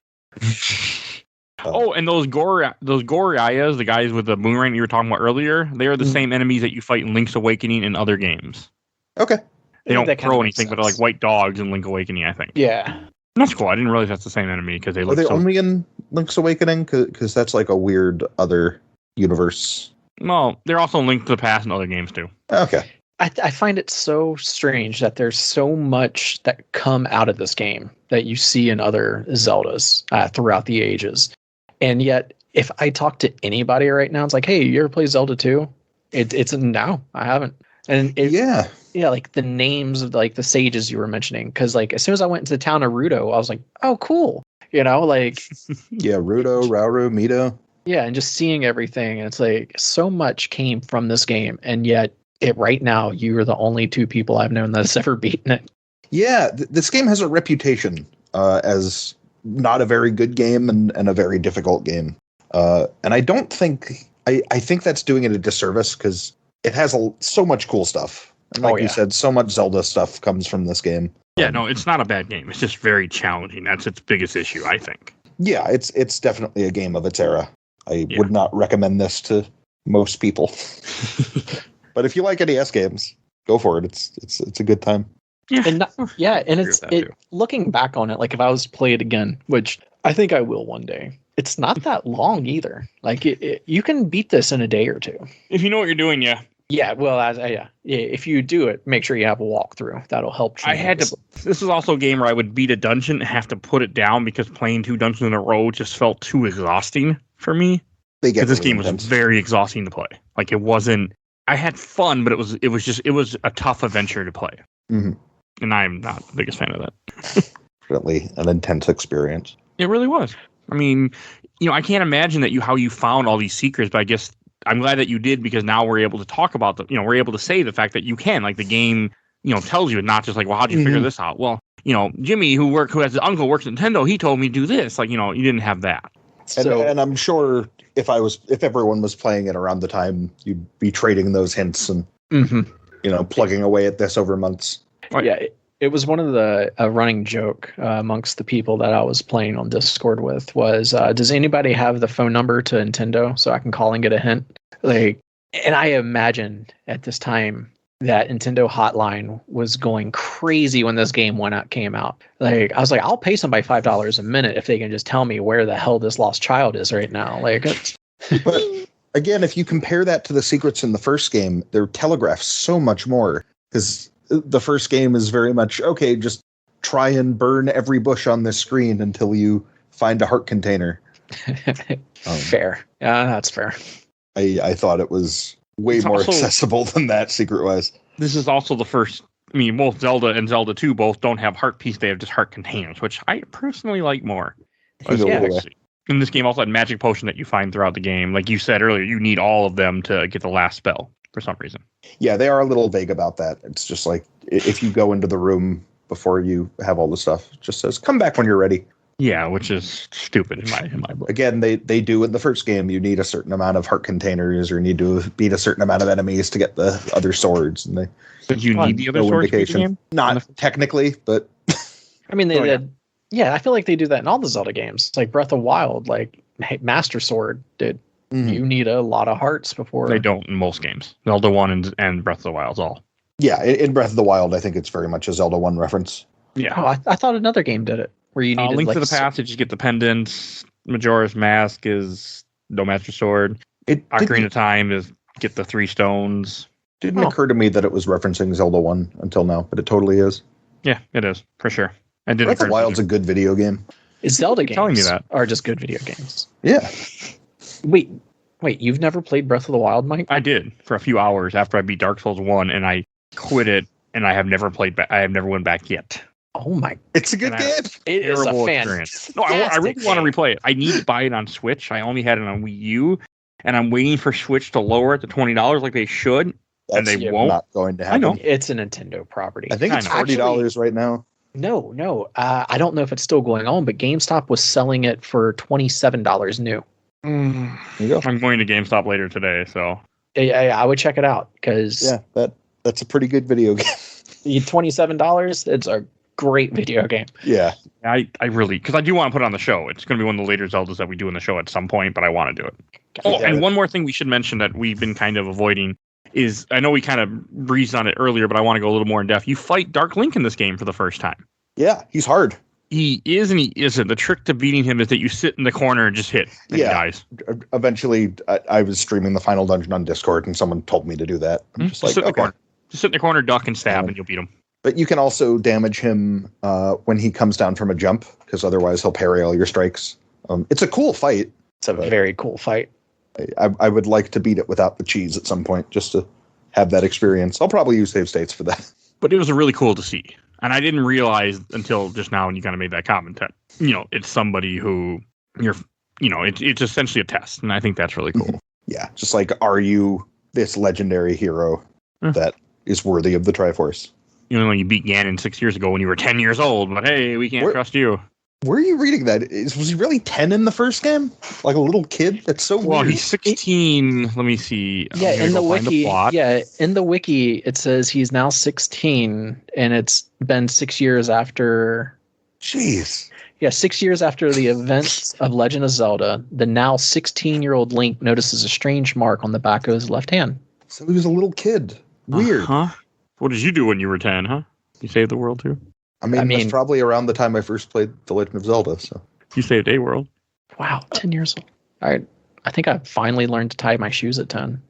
Oh, and those Goriayas, the guys with the moon ring you were talking about earlier, they are the same enemies that you fight in Link's Awakening and other games. Okay. They don't That kinda throw makes anything, but they're like sense. white dogs in Link Awakening, I think. Yeah. That's cool. I didn't realize that's the same enemy because they Are look they so... only in Link's Awakening? Because that's like a weird other universe. Well, they're also linked to the past in other games too. Okay. I find it so strange that there's so much that come out of this game that you see in other Zeldas throughout the ages. And yet, if I talk to anybody right now, it's like, hey, you ever play Zelda 2? It's no, I haven't. And Yeah. yeah, like the names of like the sages you were mentioning, because like as soon as I went into the town of Rudo, I was like, oh, cool. Like Yeah, Rudo, Rauru, Mito. yeah, and just seeing everything, and it's like so much came from this game, and yet right now you are the only two people I've known that's ever beaten it. Yeah, this game has a reputation as not a very good game and a very difficult game. And I don't think... I think that's doing it a disservice because it has so much cool stuff. And like you said, so much Zelda stuff comes from this game. Yeah, no, it's not a bad game. It's just very challenging. That's its biggest issue, I think. Yeah, it's definitely a game of its era. I would not recommend this to most people. But if you like NES games, go for it. It's a good time. Yeah, And and agree with that too. looking back on it, like if I was to play it again, which I think I will one day, it's not that long either. Like you can beat this in a day or two. if you know what you're doing, yeah. Yeah, well, if you do it, make sure you have a walkthrough. That'll help. I had to. This is also a game where I would beat a dungeon and have to put it down because playing 2 dungeons in a row just felt too exhausting for me. They get Because this really game was intense. very exhausting to play. Like it wasn't. I had fun, but it was a tough adventure to play. Mhm. And I'm not the biggest fan of that. Definitely an intense experience. It really was. I mean, I can't imagine how you found all these secrets, but I guess I'm glad that you did, because now we're able to talk about we're able to say the fact that you can, like the game, tells you, not just like, well, how'd you figure this out? Well, Jimmy, who has his uncle works at Nintendo, he told me to do this. Like, you didn't have that. And I'm sure if everyone was playing it around the time, you'd be trading those hints and, plugging away at this over months. Right. Yeah, it was one of the running joke amongst the people that I was playing on Discord with was, does anybody have the phone number to Nintendo so I can call and get a hint? Like, and I imagined at this time that Nintendo hotline was going crazy when this game came out. Like, I was like, I'll pay somebody $5 a minute if they can just tell me where the hell this lost child is right now. Like, but again, if you compare that to the secrets in the first game, they're telegraphed so much more, because the first game is very much, okay, just try and burn every bush on this screen until you find a heart container. Fair. Yeah, that's fair. I thought it was way more accessible than that secret-wise. This is also the first. I mean, both Zelda and Zelda 2 both don't have heart piece. They have just heart containers, which I personally like more. And this game also had magic potion that you find throughout the game. Like you said earlier, you need all of them to get the last spell for some reason. Yeah, they are a little vague about that. It's just like, if you go into the room before you have all the stuff, it just says, come back when you're ready. Yeah, which is stupid in my book. Again, they do in the first game. You need a certain amount of heart containers, or need to beat a certain amount of enemies to get the other swords. And Did you need the other swords to beat the game? Not technically, but I mean, they did. Yeah, I feel like they do that in all the Zelda games. Like Breath of Wild, like Master Sword did. Mm-hmm. You need a lot of hearts before. They don't in most games. Zelda 1 and Breath of the Wild's all. Yeah, in Breath of the Wild, I think it's very much a Zelda 1 reference. Yeah. Oh, I thought another game did it. Where you need Link to the Passage, you get the pendants. Majora's Mask is no Master Sword. Ocarina of Time is get the 3 stones. Didn't occur to me that it was referencing Zelda 1 until now, but it totally is. Yeah, it is, for sure. And Breath of the Wild's a good video game. Is Zelda games telling me that are just good video games? Yeah. Wait, you've never played Breath of the Wild, Mike? I did for a few hours after I beat Dark Souls 1, and I quit it, and I have never played back. I have never went back yet. Oh my! It's a good game. It is a fantastic. No, I really want to replay it. I need to buy it on Switch. I only had it on Wii U, and I'm waiting for Switch to lower it to $20 like they should, and they won't. Not going to happen. I know it's a Nintendo property. I think it's $40 right now. No. I don't know if it's still going on, but GameStop was selling it for $27 new. There you go. I'm going to GameStop later today, so I would check it out because that's a pretty good video game. $27. It's a great video game. Yeah, I really, because I do want to put it on the show. It's going to be one of the later Zeldas that we do in the show at some point, but I want to do it. And one more thing we should mention that we've been kind of avoiding is, I know we kind of breezed on it earlier, but I want to go a little more in depth. You fight Dark Link in this game for the first time. Yeah, he's hard. He is and he isn't. The trick to beating him is that you sit in the corner and just hit, and he dies. Eventually, I was streaming the final dungeon on Discord, and someone told me to do that. I'm just like, sit in the corner. Just sit in the corner, duck, and stab, and you'll beat him. But you can also damage him when he comes down from a jump, because otherwise he'll parry all your strikes. It's a cool fight. It's a very cool fight. I would like to beat it without the cheese at some point, just to have that experience. I'll probably use save states for that. But it was really cool to see. And I didn't realize until just now when you kind of made that comment that, it's somebody who it's essentially a test. And I think that's really cool. Yeah. Just like, are you this legendary hero that is worthy of the Triforce? You beat Ganon 6 years ago when you were 10 years old, but hey, we can't trust you. Where are you reading that? Was he really 10 in the first game? Like a little kid? That's so weird. Well, he's 16. Let me see. Yeah, in the wiki. In the wiki, it says he's now 16, and it's been 6 years after. Jeez. Yeah, 6 years after the events of Legend of Zelda, the now 16-year-old Link notices a strange mark on the back of his left hand. So he was a little kid. Weird. Huh? What did you do when you were 10, huh? You saved the world too? I mean, that's probably around the time I first played The Legend of Zelda. So you saved a world. Wow, 10 years old. I think I finally learned to tie my shoes at 10.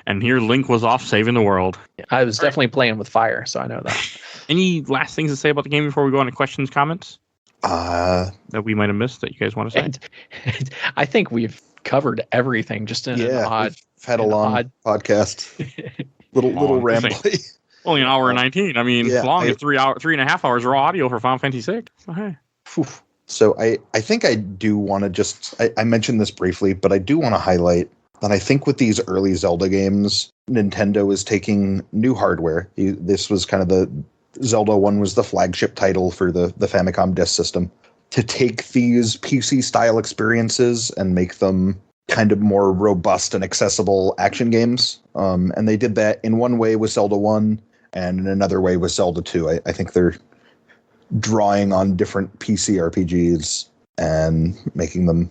And here Link was off saving the world. I was definitely playing with fire, so I know that. Any last things to say about the game before we go on to questions, comments that we might have missed that you guys want to say? And I think we've covered everything just in an odd. We've had a long podcast. little rambly. Only an hour and 19. I mean, Yeah, long as 3.5 hours raw audio for Final Fantasy VI. So, hey. So I think I do want to just, I mentioned this briefly, but I do want to highlight that I think with these early Zelda games, Nintendo is taking new hardware. This was kind of the, Zelda 1 was the flagship title for the Famicom disk system. To take these PC-style experiences and make them kind of more robust and accessible action games. And they did that in one way with Zelda 1 and in another way with Zelda 2. I think they're drawing on different PC RPGs and making them,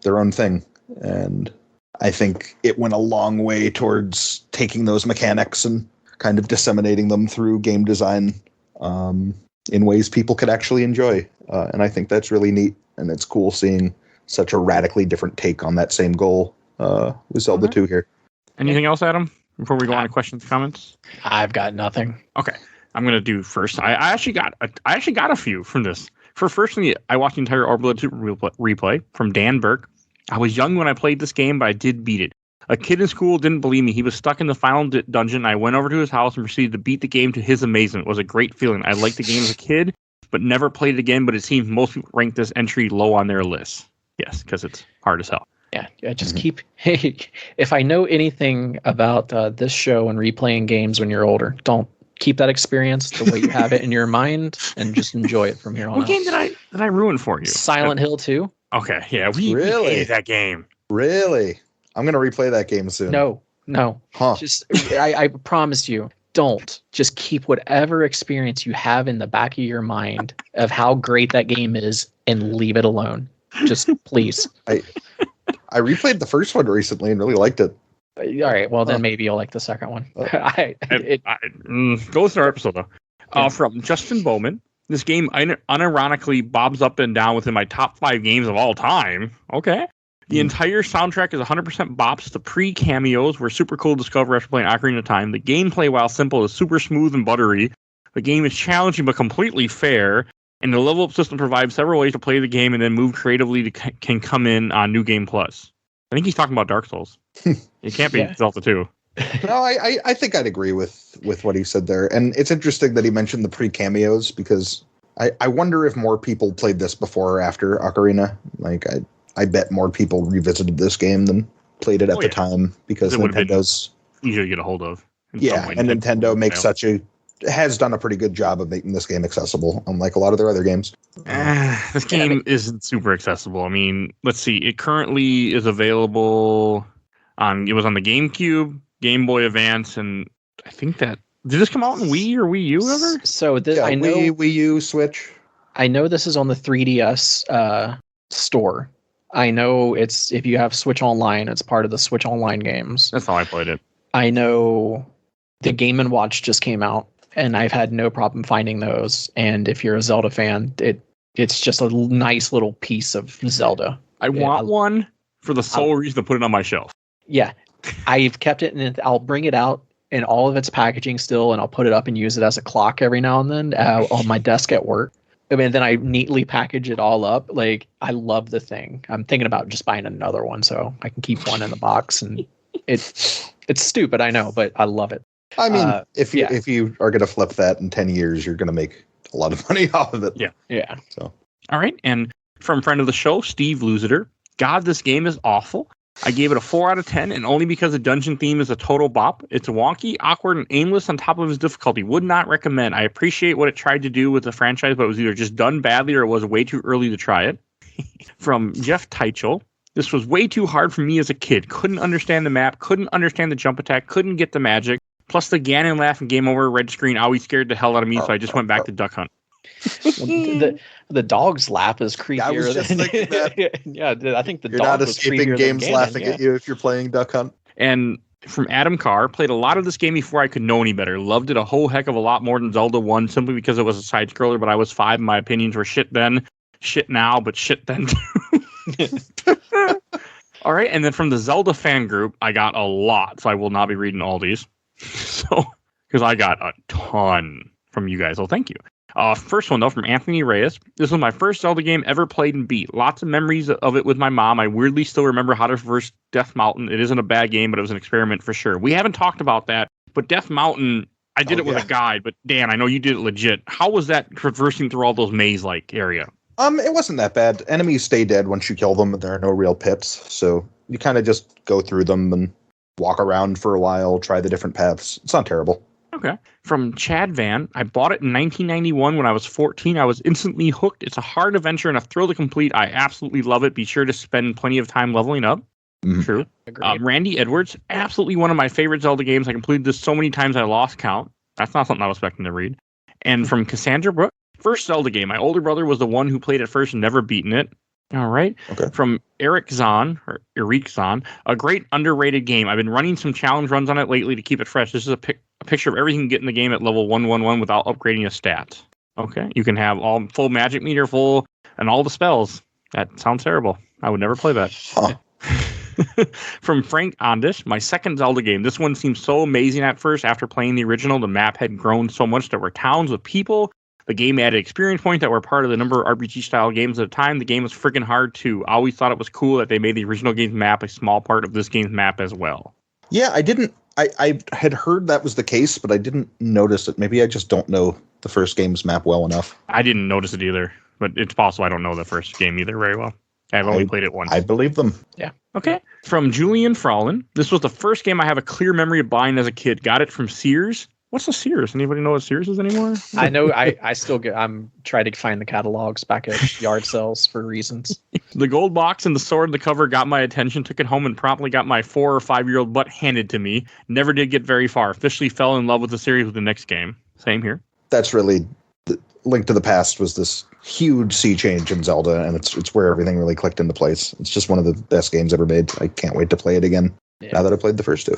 their own thing. And I think it went a long way towards taking those mechanics and kind of disseminating them through game design in ways people could actually enjoy. And I think that's really neat. And it's cool seeing such a radically different take on that same goal with Zelda 2 here. Anything else, Adam, before we go on to questions, comments? I've got nothing. Okay. I'm going to do first. I actually got a few from this. Firstly, I watched the entire Orbital 2 replay from Dan Burke. I was young when I played this game, but I did beat it. A kid in school didn't believe me. He was stuck in the final dungeon. I went over to his house and proceeded to beat the game to his amazement. It was a great feeling. I liked the game as a kid, but never played it again. But it seems most people rank this entry low on their list. Yes, because it's hard as hell. Yeah, just keep. Hey, if I know anything about this show and replaying games when you're older, don't keep that experience the way you have it in your mind and just enjoy it from here on out. What game did I ruin for you? Silent Hill 2. Okay, yeah, we hated that game. Really? I'm going to replay that game soon. No. Huh. Just, I promise you, don't. Just keep whatever experience you have in the back of your mind of how great that game is and leave it alone. Just please. I replayed the first one recently and really liked it. All right, well then maybe you'll like the second one. Go to our episode though. From Justin Bowman. This game unironically bobs up and down within my top 5 games of all time. Okay. The entire soundtrack is 100% bops. The pre-cameos were super cool to discover after playing Ocarina of Time. The gameplay, while simple, is super smooth and buttery. The game is challenging but completely fair. And the level-up system provides several ways to play the game and then move creatively can come in on New Game Plus. I think he's talking about Dark Souls. It can't be Zelda 2. No, I think I'd agree with what he said there. And it's interesting that he mentioned the pre-cameos because I wonder if more people played this before or after Ocarina. Like, I bet more people revisited this game than played it at the time because Nintendo's easier to get a hold of. Yeah, and Nintendo has done a pretty good job of making this game accessible, unlike a lot of their other games. This game isn't super accessible. I mean, let's see. It currently is available it was on the GameCube, Game Boy Advance, and I think that did this come out in Wii or Wii U ever? So this, I know Wii U, Switch. I know this is on the 3DS store. I know it's if you have Switch Online, it's part of the Switch Online games. That's how I played it. I know the Game & Watch just came out, and I've had no problem finding those. And if you're a Zelda fan, it's just a nice little piece of Zelda. I want one for the sole reason to put it on my shelf. Yeah, I've kept it, and I'll bring it out in all of its packaging still, and I'll put it up and use it as a clock every now and then on my desk at work. I mean, then I neatly package it all up. Like, I love the thing. I'm thinking about just buying another one so I can keep one in the box. And it's stupid, I know, but I love it. I mean, if you are going to flip that in 10 years, you're going to make a lot of money off of it. Yeah. So, all right. And from friend of the show, Steve Lusiter. God, this game is awful. I gave it a 4 out of 10, and only because the dungeon theme is a total bop. It's wonky, awkward, and aimless on top of its difficulty. Would not recommend. I appreciate what it tried to do with the franchise, but it was either just done badly or it was way too early to try it. From Jeff Teichel. This was way too hard for me as a kid. Couldn't understand the map, couldn't understand the jump attack, couldn't get the magic. Plus the Ganon laugh and game over red screen always scared the hell out of me, so I just went back to Duck Hunt. The dog's laugh is creepier. I was just thinking that. Yeah, I think you're not escaping games laughing at you if you're playing Duck Hunt. And from Adam Carr, played a lot of this game before I could know any better. Loved it a whole heck of a lot more than Zelda 1 simply because it was a side scroller, but I was 5 and my opinions were shit then, shit now, but shit then too. All right, and then from the Zelda fan group, I got a lot, so I will not be reading all these. So, because I got a ton from you guys. So thank you. First one, though, from Anthony Reyes. This was my first Zelda game ever played and beat. Lots of memories of it with my mom. I weirdly still remember how to traverse Death Mountain. It isn't a bad game, but it was an experiment for sure. We haven't talked about that, but Death Mountain, I did it with a guide, but Dan, I know you did it legit. How was that traversing through all those maze-like area? It wasn't that bad. Enemies stay dead once you kill them, and there are no real pits. So you kind of just go through them and walk around for a while, try the different paths. It's not terrible. Okay. From Chad Van, I bought it in 1991 when I was 14. I was instantly hooked. It's a hard adventure and a thrill to complete. I absolutely love it. Be sure to spend plenty of time leveling up. Mm-hmm. True. Randy Edwards, absolutely one of my favorite Zelda games. I completed this so many times I lost count. That's not something I was expecting to read. And from Cassandra Brooke, first Zelda game. My older brother was the one who played it first and never beaten it. All right. Okay. From Eric Zahn, a great underrated game. I've been running some challenge runs on it lately to keep it fresh. This is a picture of everything you get in the game at level 111 without upgrading a stat. Okay. You can have all full magic meter, full, and all the spells. That sounds terrible. I would never play that. Huh. From Frank Ondish, my second Zelda game. This one seemed so amazing at first. After playing the original, the map had grown so much. There were towns with people. The game added experience points that were part of the number of RPG-style games at the time. The game was freaking hard, too. I always thought it was cool that they made the original game's map a small part of this game's map as well. Yeah, I had heard that was the case, but I didn't notice it. Maybe I just don't know the first game's map well enough. I didn't notice it either, but it's possible I don't know the first game either very well. I've only played it once. I believe them. Yeah. Okay. From Julian Frolin. This was the first game I have a clear memory of buying as a kid. Got it from Sears. What's a Sears? Anybody know what Sears is anymore? I know. I still get. I'm trying to find the catalogs back at yard sales for reasons. The gold box and the sword, the cover got my attention. Took it home and promptly got my 4 or 5 year old butt handed to me. Never did get very far. Officially fell in love with the series with the next game. Same here. That's really Link to the Past was this huge sea change in Zelda, and it's where everything really clicked into place. It's just one of the best games ever made. I can't wait to play it again. Yeah. Now that I played the first two.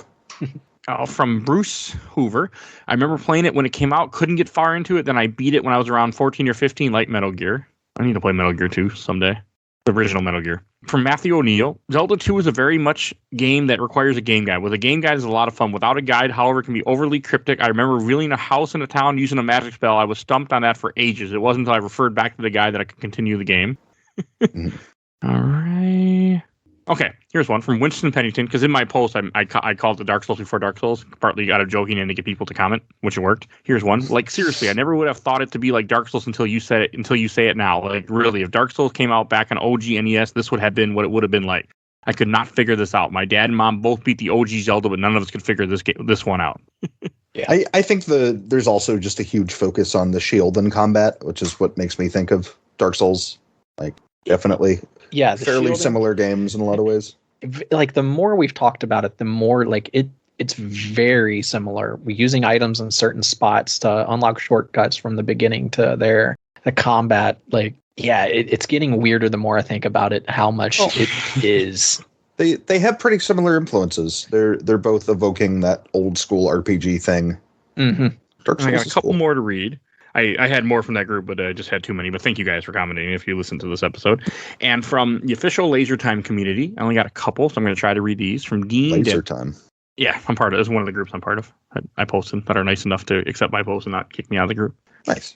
From Bruce Hoover. I remember playing it when it came out, couldn't get far into it, then I beat it when I was around 14 or 15, like Metal Gear. I need to play Metal Gear 2 someday. The original Metal Gear. From Matthew O'Neill, Zelda 2 is a very much game that requires a game guide. With a game guide is a lot of fun. Without a guide, however, it can be overly cryptic. I remember revealing a house in a town using a magic spell. I was stumped on that for ages. It wasn't until I referred back to the guide that I could continue the game. All right. Okay, here's one from Winston Pennington, because in my post, I called it Dark Souls before Dark Souls, partly out of joking and to get people to comment, which it worked. Here's one. Like, seriously, I never would have thought it to be like Dark Souls until you say it now. Like, really, if Dark Souls came out back on OG NES, this would have been what it would have been like. I could not figure this out. My dad and mom both beat the OG Zelda, but none of us could figure this one out. Yeah. I think there's also just a huge focus on the shield in combat, which is what makes me think of Dark Souls. Like, definitely. Yeah, fairly similar games in a lot of ways. Like, the more we've talked about it, the more like it's very similar. We're using items in certain spots to unlock shortcuts from the beginning to there. The combat, like, yeah, it's getting weirder the more I think about it, how much it is. They have pretty similar influences. They're both evoking that old school RPG thing. Mm-hmm. Dark Souls I got a couple more to read. I had more from that group, but I just had too many. But thank you guys for commenting if you listened to this episode. And from the official Laser Time community, I only got a couple, so I'm going to try to read these. From Dean Laser Time. Yeah, I'm part of it. It's one of the groups I'm part of. I post them that are nice enough to accept my post and not kick me out of the group. Nice.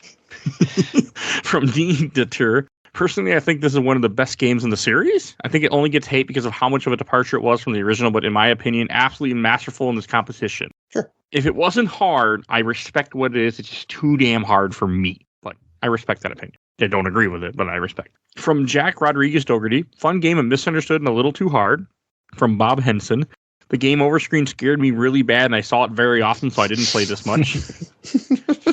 From Dean Deter. Personally, I think this is one of the best games in the series. I think it only gets hate because of how much of a departure it was from the original, but in my opinion, absolutely masterful in this competition. Sure. If it wasn't hard, I respect what it is. It's just too damn hard for me. But I respect that opinion. I don't agree with it, but I respect it. From Jack Rodriguez Dougherty, fun game and misunderstood and a little too hard. From Bob Henson, the game over screen scared me really bad and I saw it very often, so I didn't play this much.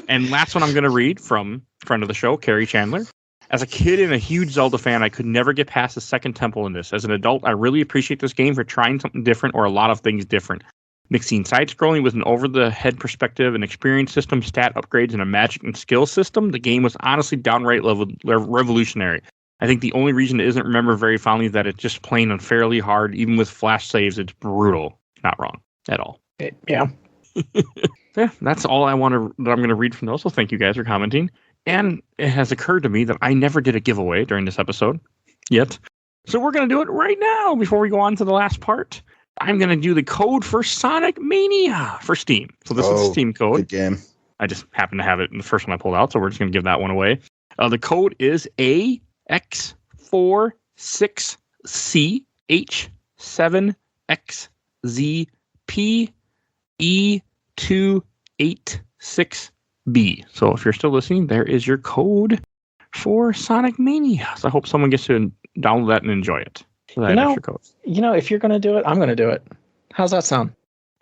And last one I'm going to read from friend of the show, Carrie Chandler. As a kid and a huge Zelda fan, I could never get past the second temple in this. As an adult, I really appreciate this game for trying something different or a lot of things different. Mixing side-scrolling with an over-the-head perspective, an experience system, stat upgrades, and a magic and skill system, the game was honestly downright revolutionary. I think the only reason it isn't remembered very fondly is that it's just plain unfairly hard. Even with flash saves, it's brutal. Not wrong at all. Yeah. Yeah, that's all that I'm going to read from those. So thank you guys for commenting. And it has occurred to me that I never did a giveaway during this episode yet. So we're going to do it right now before we go on to the last part. I'm going to do the code for Sonic Mania for Steam. So this is the Steam code. Good game. I just happen to have it in the first one I pulled out, so we're just going to give that one away. The code is AX46CH7XZPE286B. So if you're still listening, there is your code for Sonic Mania. So I hope someone gets to download that and enjoy it. So that extra code. If you're going to do it, I'm going to do it. How's that sound?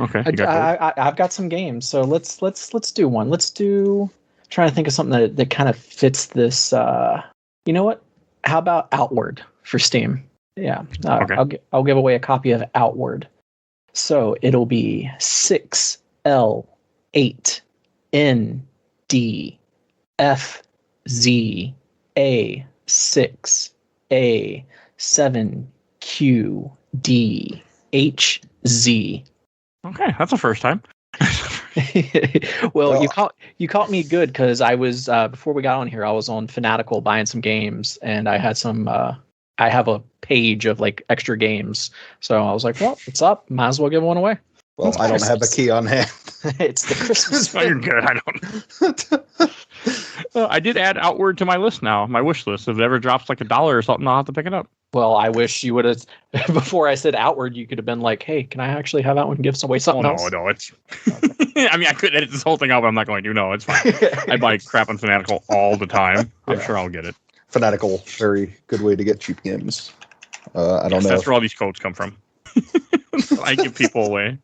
Okay. I've got some games, so let's do one. Trying to think of something that kind of fits this. You know what? How about Outward for Steam? Yeah. Okay. I'll give away a copy of Outward. So it'll be 6L8NDFZA7QDHZ. Okay, that's the first time. Well, you caught me good because I was before we got on here, I was on Fanatical buying some games, and I had some. I have a page of like extra games, so I was like, "Well, it's up. Might as well give one away." Well, I don't have a key on hand. It's the Christmas. Oh, you're good. I don't. I did add Outward to my list now, my wish list. If it ever drops like $1 or something, I'll have to pick it up. Well, I wish you would have. Before I said Outward, you could have been like, "Hey, can I actually have Outward and give away something else?" No, it's. Okay. I mean, I could edit this whole thing out, but I'm not going to. No, it's fine. I buy crap on Fanatical all the time. I'm sure I'll get it. Fanatical, very good way to get cheap games. I don't know. That's where all these codes come from. I give people away.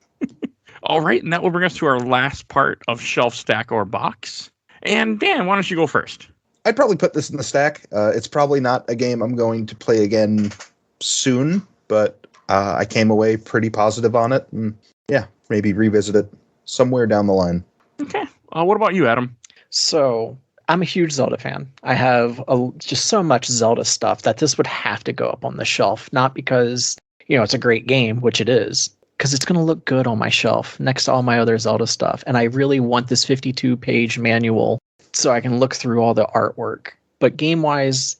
All right, and that will bring us to our last part of Shelf, Stack, or Box. And Dan, why don't you go first? I'd probably put this in the stack. It's probably not a game I'm going to play again soon, but I came away pretty positive on it. And yeah, maybe revisit it somewhere down the line. Okay. What about you, Adam? So I'm a huge Zelda fan. I have just so much Zelda stuff that this would have to go up on the shelf. Not because, it's a great game, which it is, because it's going to look good on my shelf next to all my other Zelda stuff. And I really want this 52-page manual so I can look through all the artwork. But game-wise,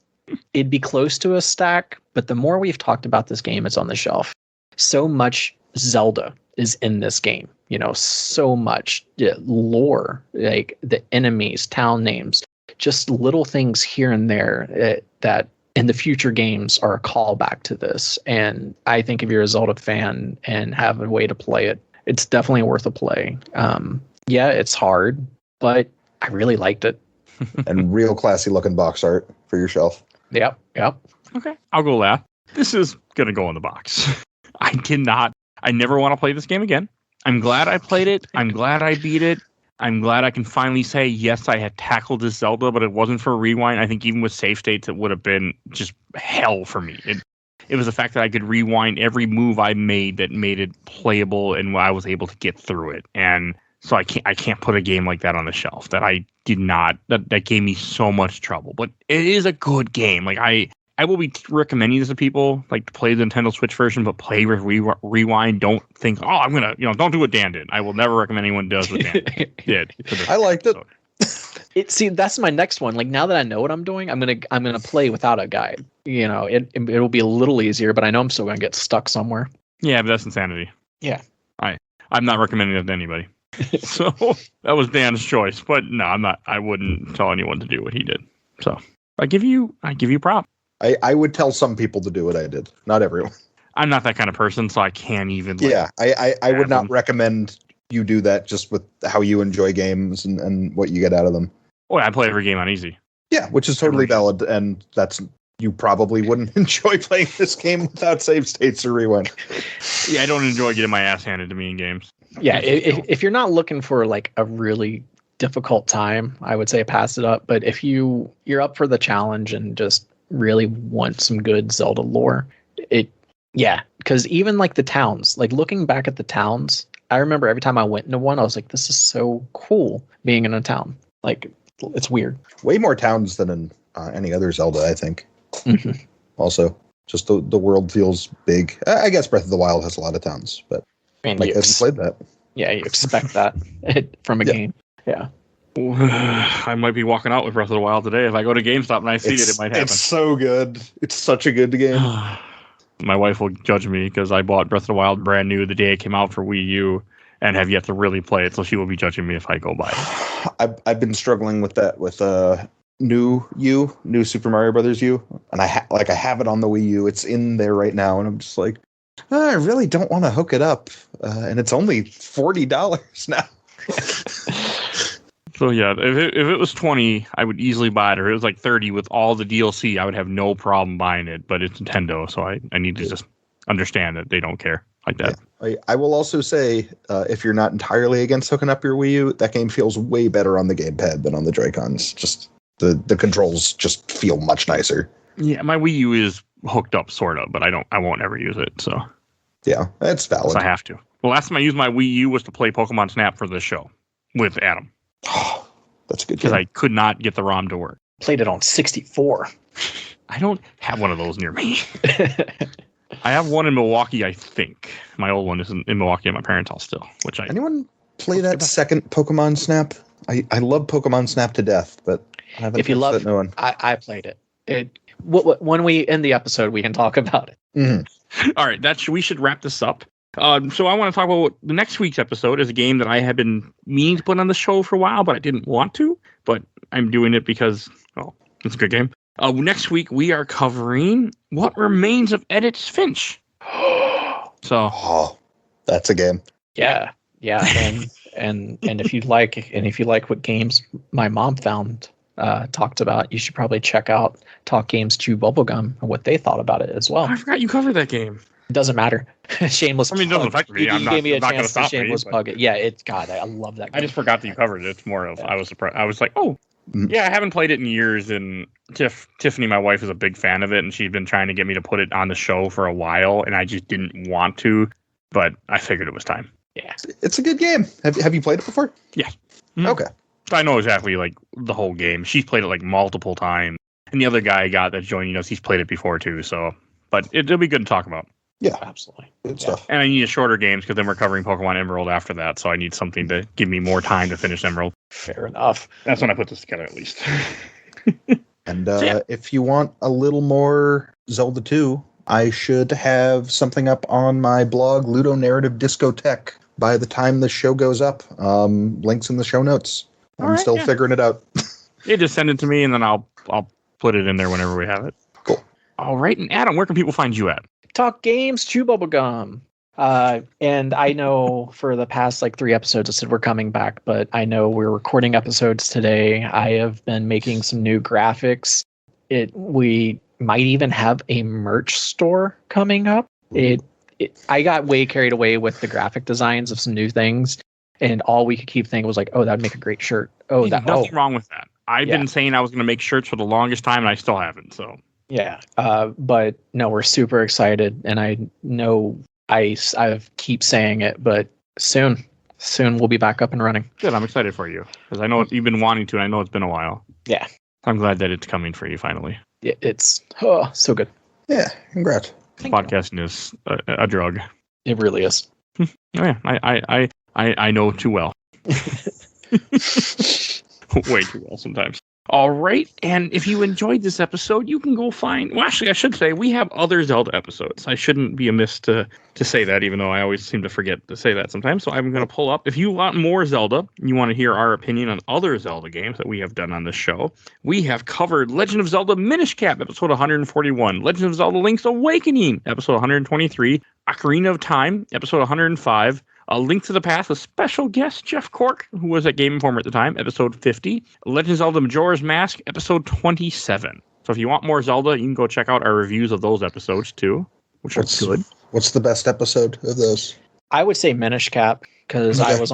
it'd be close to a stack. But the more we've talked about this game, it's on the shelf. So much Zelda is in this game. So much lore, like the enemies, town names, just little things here and there that in the future games are a callback to this. And I think if you're a Zelda fan and have a way to play it, it's definitely worth a play. Yeah, it's hard, but I really liked it. And real classy looking box art for your shelf. Yep. Okay, I'll go last. This is going to go in the box. I never want to play this game again. I'm glad I played it. I'm glad I beat it. I'm glad I can finally say, yes, I had tackled this Zelda, but it wasn't for rewind. I think even with save states, it would have been just hell for me. It was the fact that I could rewind every move I made that made it playable, and I was able to get through it. And so I can't put a game like that on the shelf. That I did not. That gave me so much trouble. But it is a good game. Like I will be recommending this to people, like to play the Nintendo Switch version, but play with rewind. Don't think, I'm gonna, don't do what Dan did. I will never recommend anyone does what Dan did. I liked it. See, that's my next one. Like now that I know what I'm doing, I'm gonna play without a guide. It'll be a little easier, but I know I'm still gonna get stuck somewhere. Yeah, but that's insanity. Yeah, I'm not recommending that to anybody. So that was Dan's choice, but no, I'm not. I wouldn't tell anyone to do what he did. So I give you prop. I would tell some people to do what I did. Not everyone. I'm not that kind of person, so I can't even. I would not recommend you do that just with how you enjoy games and what you get out of them. Oh, I play every game on easy. Yeah, which is totally valid, and you probably wouldn't enjoy playing this game without save states or rewind. Yeah, I don't enjoy getting my ass handed to me in games. Yeah, if you're not looking for like a really difficult time, I would say pass it up. But if you're up for the challenge and just really want some good Zelda lore, because even like the towns, like looking back at the towns, I remember every time I went into one, I was like, this is so cool being in a town. Like, it's weird. Way more towns than in any other Zelda, I think. Mm-hmm. Also, just the world feels big. I guess Breath of the Wild has a lot of towns, but Mike hasn't played that. Yeah, you expect that from a game. Yeah. I might be walking out with Breath of the Wild today. If I go to GameStop and I see it might happen. It's so good. It's such a good game. My wife will judge me because I bought Breath of the Wild brand new the day it came out for Wii U and have yet to really play it, so she will be judging me if I go buy it. I've been struggling with that with new Super Mario Brothers U, and I have it on the Wii U. It's in there right now, and I'm just like, I really don't want to hook it up, and it's only $40 now. So yeah, if it was 20, I would easily buy it. Or it was like 30 with all the DLC, I would have no problem buying it. But it's Nintendo, so I need to just understand that they don't care like that. Yeah. I will also say, if you're not entirely against hooking up your Wii U, that game feels way better on the gamepad than on the Joy-Cons. Just the controls just feel much nicer. Yeah, my Wii U is hooked up sort of, but I won't ever use it. So yeah, that's valid. So I have to. The last time I used my Wii U was to play Pokemon Snap for this show with Adam. Oh, that's a good. Because I could not get the ROM to work. Played it on 64. I don't have one of those near me. I have one in Milwaukee, I think. My old one is in Milwaukee at my parents' house still. Anyone play that second Pokemon Snap? I love Pokemon Snap to death, but I haven't. If you love, that new one. I played it. When we end the episode, we can talk about it. Mm-hmm. All right, we should wrap this up. So I want to talk about the next week's episode is a game that I have been meaning to put on the show for a while, but I didn't want to. But I'm doing it because, it's a good game. Next week, we are covering What Remains of Edith Finch. So, that's a game. Yeah, and if you like what games my mom found talked about, you should probably check out Talk Games Chew Bubblegum and what they thought about it as well. I forgot you covered that game. It doesn't matter. Shameless. I mean, it doesn't affect me. You gave me a chance to stop shameless plug it. Yeah, I love that game. I just forgot that you covered it. It's more of I was surprised. I was like, yeah, I haven't played it in years. And Tiffany, my wife, is a big fan of it, and she's been trying to get me to put it on the show for a while, and I just didn't want to. But I figured it was time. Yeah, it's a good game. Have you played it before? Yeah. Mm-hmm. Okay. I know exactly like the whole game. She's played it like multiple times, and the other guy that's joining us, he's played it before too. So, but it'll be good to talk about. Yeah, absolutely. Good stuff. And I need a shorter games because then we're covering Pokemon Emerald after that. So I need something to give me more time to finish Emerald. Fair enough. That's when I put this together, at least. And if you want a little more Zelda 2, I should have something up on my blog, Ludo Narrative Discotheque, by the time the show goes up. Links in the show notes. I'm still figuring it out. You just send it to me, and then I'll put it in there whenever we have it. Cool. All right, and Adam, where can people find you at? Talk Games, Chew Bubblegum. And I know for the past 3 episodes I said we're coming back, but I know we're recording episodes today. I have been making some new graphics. We might even have a merch store coming up. I got way carried away with the graphic designs of some new things, and all we could keep thinking was that'd make a great shirt. Nothing wrong with that. I've been saying I was going to make shirts for the longest time, and I still haven't. So. Yeah, but no, we're super excited, and I know I keep saying it, but soon we'll be back up and running. Good, I'm excited for you because I know you've been wanting to, and I know it's been a while. Yeah, I'm glad that it's coming for you finally. It's so good. Yeah, congrats. Podcasting is a drug. It really is. Oh yeah, I know too well. Way too well sometimes. All right, and if you enjoyed this episode, you can go find... Well, actually, I should say, we have other Zelda episodes. I shouldn't be amiss to say that, even though I always seem to forget to say that sometimes. So I'm going to pull up. If you want more Zelda, you want to hear our opinion on other Zelda games that we have done on this show, we have covered Legend of Zelda Minish Cap, episode 141, Legend of Zelda Link's Awakening, episode 123, Ocarina of Time, episode 105, A Link to the Past with special guest Jeff Cork, who was at Game Informer at the time, episode 50. Legend of Zelda Majora's Mask, episode 27. So if you want more Zelda, you can go check out our reviews of those episodes too, which are good. What's the best episode of those? I would say Minish Cap because I was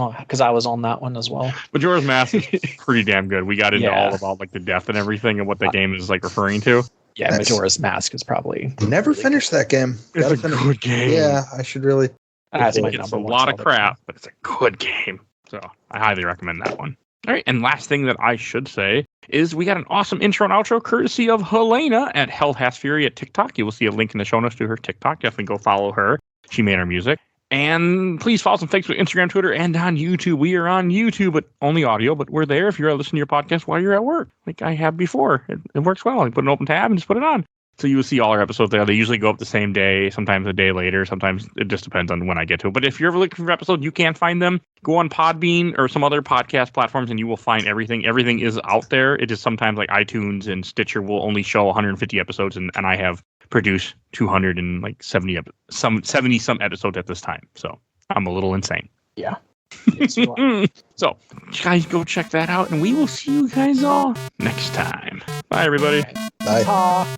on that one as well. Majora's Mask is pretty damn good. We got into all about the death and everything and what the game is referring to. Yeah, Majora's Mask is probably never finished that game. It's a good game. Yeah, I should really. That's my it's a lot of crap, but it's a good game. So I highly recommend that one. All right, and last thing that I should say is we got an awesome intro and outro courtesy of Helena at Hell Has Fury at TikTok. You will see a link in the show notes to her TikTok. Definitely go follow her. She made our music. And please follow us on Facebook, Instagram, Twitter, and on YouTube. We are on YouTube, but only audio, but we're there if you're listening to your podcast while you're at work, like I have before. It works well. You put an open tab and just put it on. So you will see all our episodes there. They usually go up the same day, sometimes a day later. Sometimes it just depends on when I get to it. But if you're ever looking for episodes, you can't find them. Go on Podbean or some other podcast platforms and you will find everything. Everything is out there. It just sometimes like iTunes and Stitcher will only show 150 episodes. And I have produced 270 some episodes at this time. So I'm a little insane. Yeah. Yes, you are. So you guys go check that out and we will see you guys all next time. Bye, everybody. Bye. Aw.